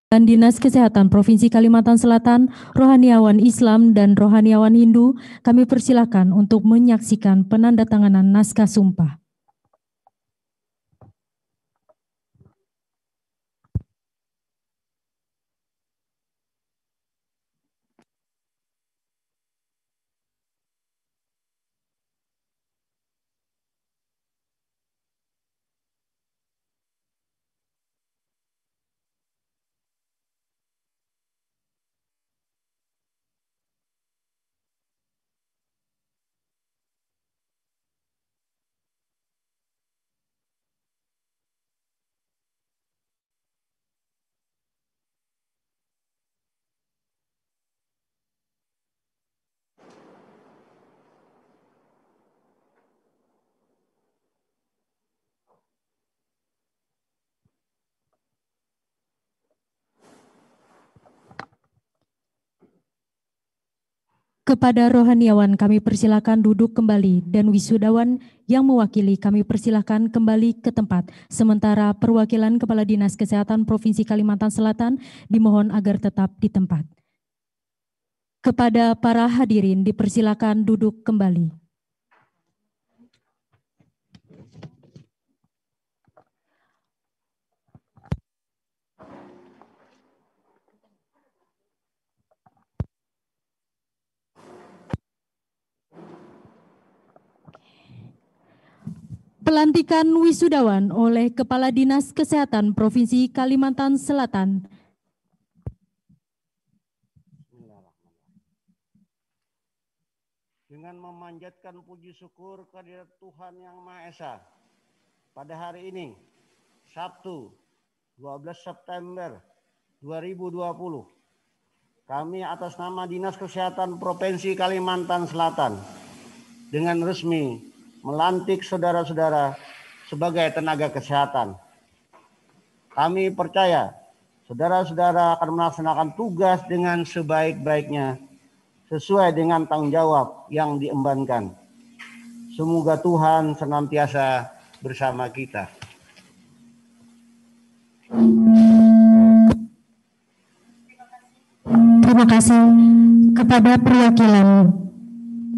Dan Dinas Kesehatan Provinsi Kalimantan Selatan, Rohaniawan Islam dan Rohaniawan Hindu, kami persilakan untuk menyaksikan penandatanganan naskah sumpah. Kepada rohaniawan kami persilakan duduk kembali dan wisudawan yang mewakili kami persilakan kembali ke tempat. Sementara perwakilan Kepala Dinas Kesehatan Provinsi Kalimantan Selatan dimohon agar tetap di tempat. Kepada para hadirin dipersilakan duduk kembali. Pelantikan wisudawan oleh Kepala Dinas Kesehatan Provinsi Kalimantan Selatan. Dengan memanjatkan puji syukur kehadirat Tuhan Yang Maha Esa, pada hari ini, Sabtu 12 September 2020, kami atas nama Dinas Kesehatan Provinsi Kalimantan Selatan dengan resmi melantik saudara-saudara sebagai tenaga kesehatan. Kami percaya saudara-saudara akan melaksanakan tugas dengan sebaik-baiknya sesuai dengan tanggung jawab yang diembankan. Semoga Tuhan senantiasa bersama kita. Terima kasih kepada perwakilan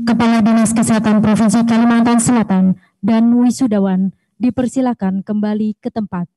Kepala Dinas Kesehatan Provinsi Kalimantan Selatan dan wisudawan, dipersilakan kembali ke tempat.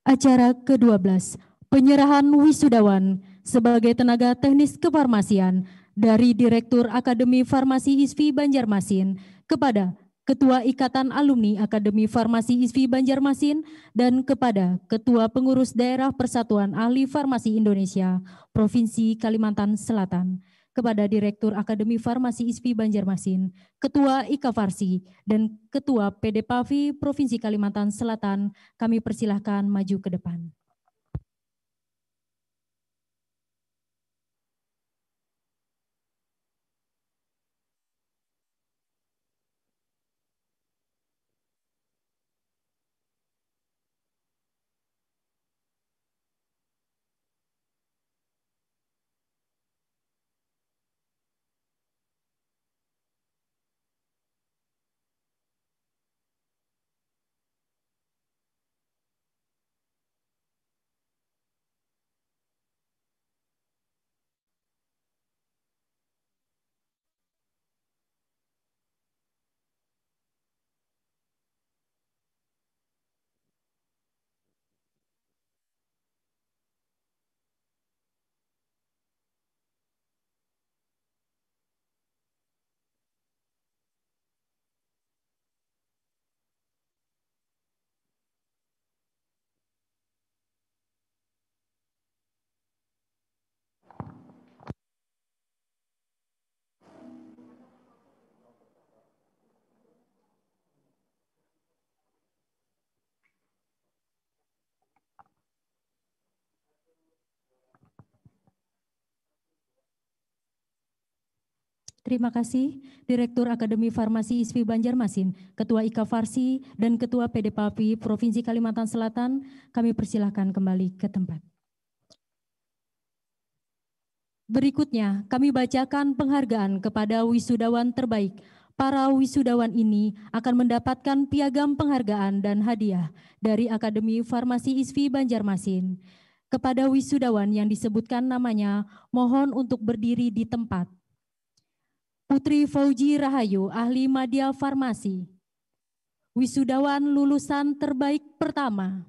Acara ke-12, penyerahan wisudawan sebagai tenaga teknis kefarmasian dari Direktur Akademi Farmasi ISFI Banjarmasin kepada Ketua Ikatan Alumni Akademi Farmasi ISFI Banjarmasin dan kepada Ketua Pengurus Daerah Persatuan Ahli Farmasi Indonesia Provinsi Kalimantan Selatan, kepada Direktur Akademi Farmasi ISFI Banjarmasin, Ketua IKAFarsi, dan Ketua PDPAFI Provinsi Kalimantan Selatan, kami persilahkan maju ke depan. Terima kasih Direktur Akademi Farmasi ISFI Banjarmasin, Ketua IKAFarsi, dan Ketua PDPAFI Provinsi Kalimantan Selatan, kami persilahkan kembali ke tempat. Berikutnya, kami bacakan penghargaan kepada wisudawan terbaik. Para wisudawan ini akan mendapatkan piagam penghargaan dan hadiah dari Akademi Farmasi ISFI Banjarmasin. Kepada wisudawan yang disebutkan namanya, mohon untuk berdiri di tempat. Putri Fauji Rahayu, Ahli Madya Farmasi. Wisudawan lulusan terbaik pertama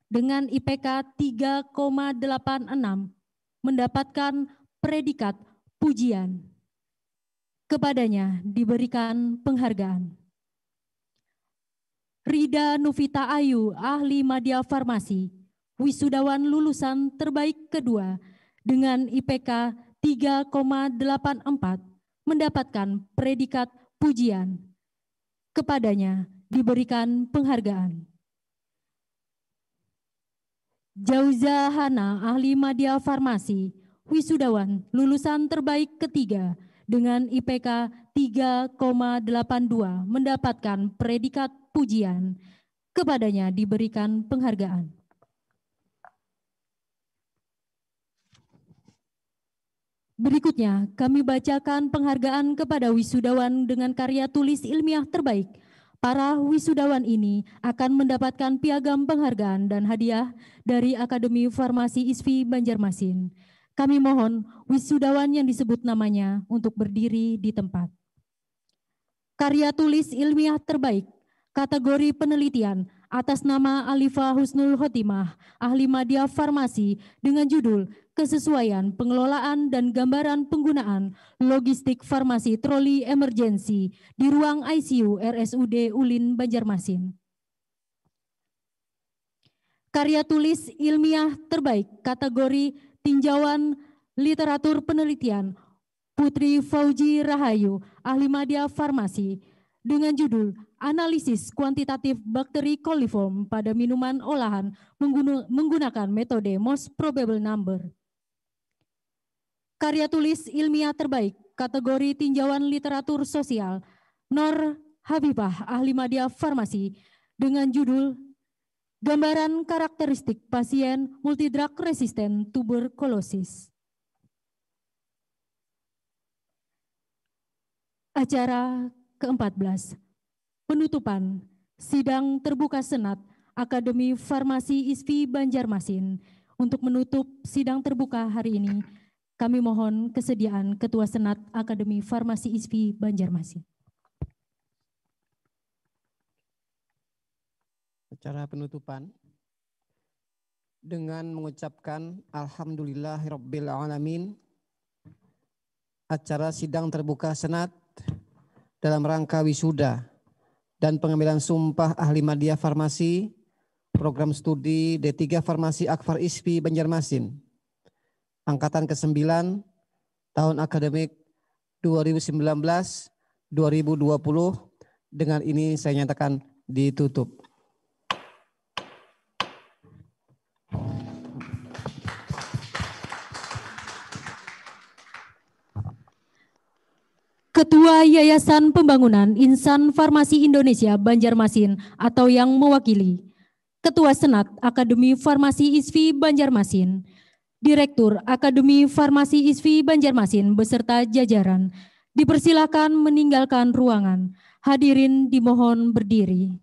dengan IPK 3,86 mendapatkan predikat pujian. Kepadanya diberikan penghargaan. Rida Nufita Ayu, Ahli Madya Farmasi. Wisudawan lulusan terbaik kedua dengan IPK 3,84 mendapatkan predikat pujian. Kepadanya diberikan penghargaan. Jauza Hana, Ahli Madya Farmasi, wisudawan lulusan terbaik ketiga dengan IPK 3,82 mendapatkan predikat pujian. Kepadanya diberikan penghargaan. Berikutnya, kami bacakan penghargaan kepada wisudawan dengan karya tulis ilmiah terbaik. Para wisudawan ini akan mendapatkan piagam penghargaan dan hadiah dari Akademi Farmasi ISFI Banjarmasin. Kami mohon wisudawan yang disebut namanya untuk berdiri di tempat. Karya tulis ilmiah terbaik, kategori penelitian atas nama Alifa Husnul Khotimah, Ahli Madya Farmasi dengan judul Kesesuaian Pengelolaan dan Gambaran Penggunaan Logistik Farmasi Troli Emergensi di Ruang ICU RSUD Ulin Banjarmasin. Karya tulis ilmiah terbaik kategori tinjauan literatur penelitian Putri Fauji Rahayu, ahli media farmasi, dengan judul Analisis Kuantitatif Bakteri Coliform pada Minuman Olahan menggunakan metode Most Probable Number. Karya tulis ilmiah terbaik, kategori tinjauan literatur sosial, Nur Habibah, ahli media farmasi, dengan judul Gambaran Karakteristik Pasien Multidrug Resisten Tuberkulosis. Acara ke-14, penutupan Sidang Terbuka Senat Akademi Farmasi ISFI Banjarmasin. Untuk menutup sidang terbuka hari ini, kami mohon kesediaan Ketua Senat Akademi Farmasi ISFI Banjarmasin. Acara penutupan dengan mengucapkan Alhamdulillahirabbil alamin. Acara sidang terbuka Senat dalam rangka wisuda dan pengambilan sumpah ahli media farmasi program studi D3 Farmasi Akfar ISFI Banjarmasin angkatan ke-9 tahun akademik 2019-2020 dengan ini saya nyatakan ditutup. Ketua Yayasan Pembangunan Insan Farmasi Indonesia Banjarmasin atau yang mewakili, Ketua Senat Akademi Farmasi ISFI Banjarmasin, Direktur Akademi Farmasi ISFI Banjarmasin beserta jajaran, dipersilakan meninggalkan ruangan. Hadirin dimohon berdiri.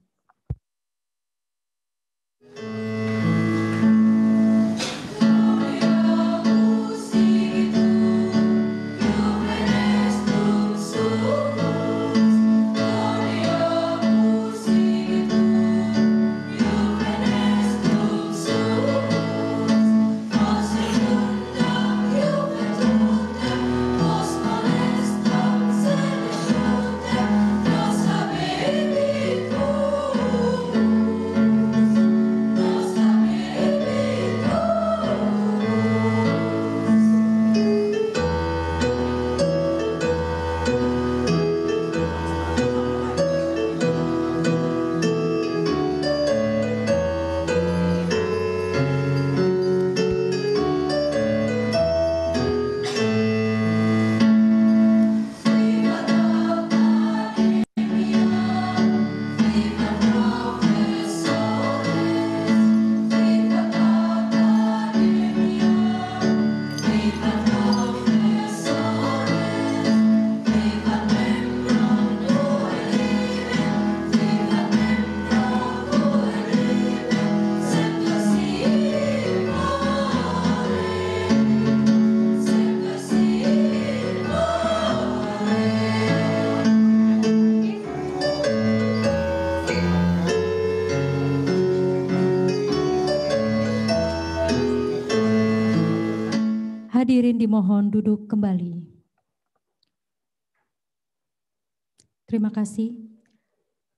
Hadirin dimohon duduk kembali. Terima kasih.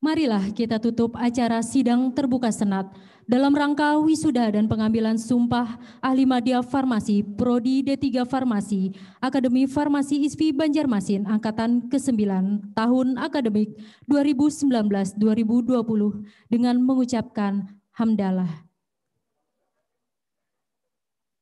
Marilah kita tutup acara sidang terbuka Senat dalam rangka wisuda dan pengambilan sumpah ahli media farmasi Prodi D3 Farmasi Akademi Farmasi ISFI Banjarmasin angkatan ke-9 tahun akademik 2019-2020 dengan mengucapkan hamdalah.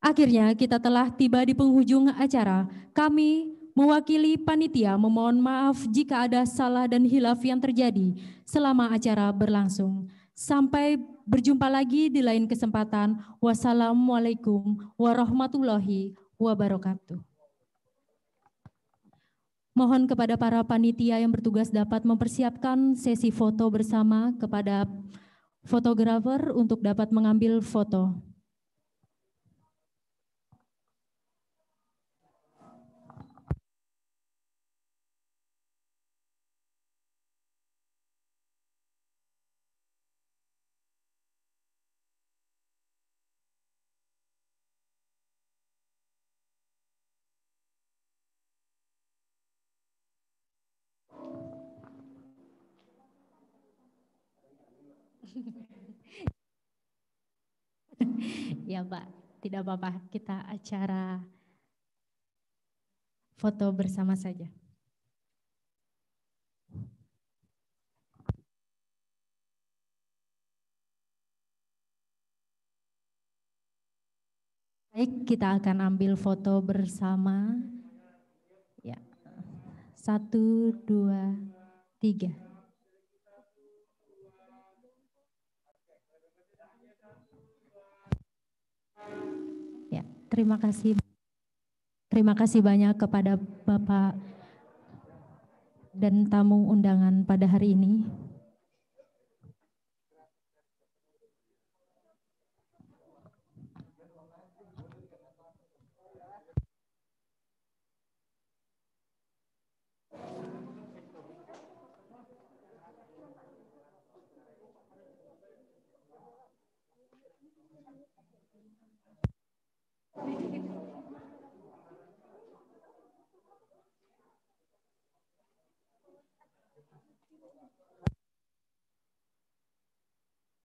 Akhirnya kita telah tiba di penghujung acara. Kami mewakili panitia memohon maaf jika ada salah dan hilaf yang terjadi selama acara berlangsung. Sampai berjumpa lagi di lain kesempatan. Wassalamualaikum warahmatullahi wabarakatuh. Mohon kepada para panitia yang bertugas dapat mempersiapkan sesi foto bersama kepada fotografer untuk dapat mengambil foto. Ya Pak, tidak apa-apa, kita acara foto bersama saja. Baik, kita akan ambil foto bersama. Ya. 1, 2, 3. Ya, terima kasih. Terima kasih banyak kepada Bapak dan tamu undangan pada hari ini.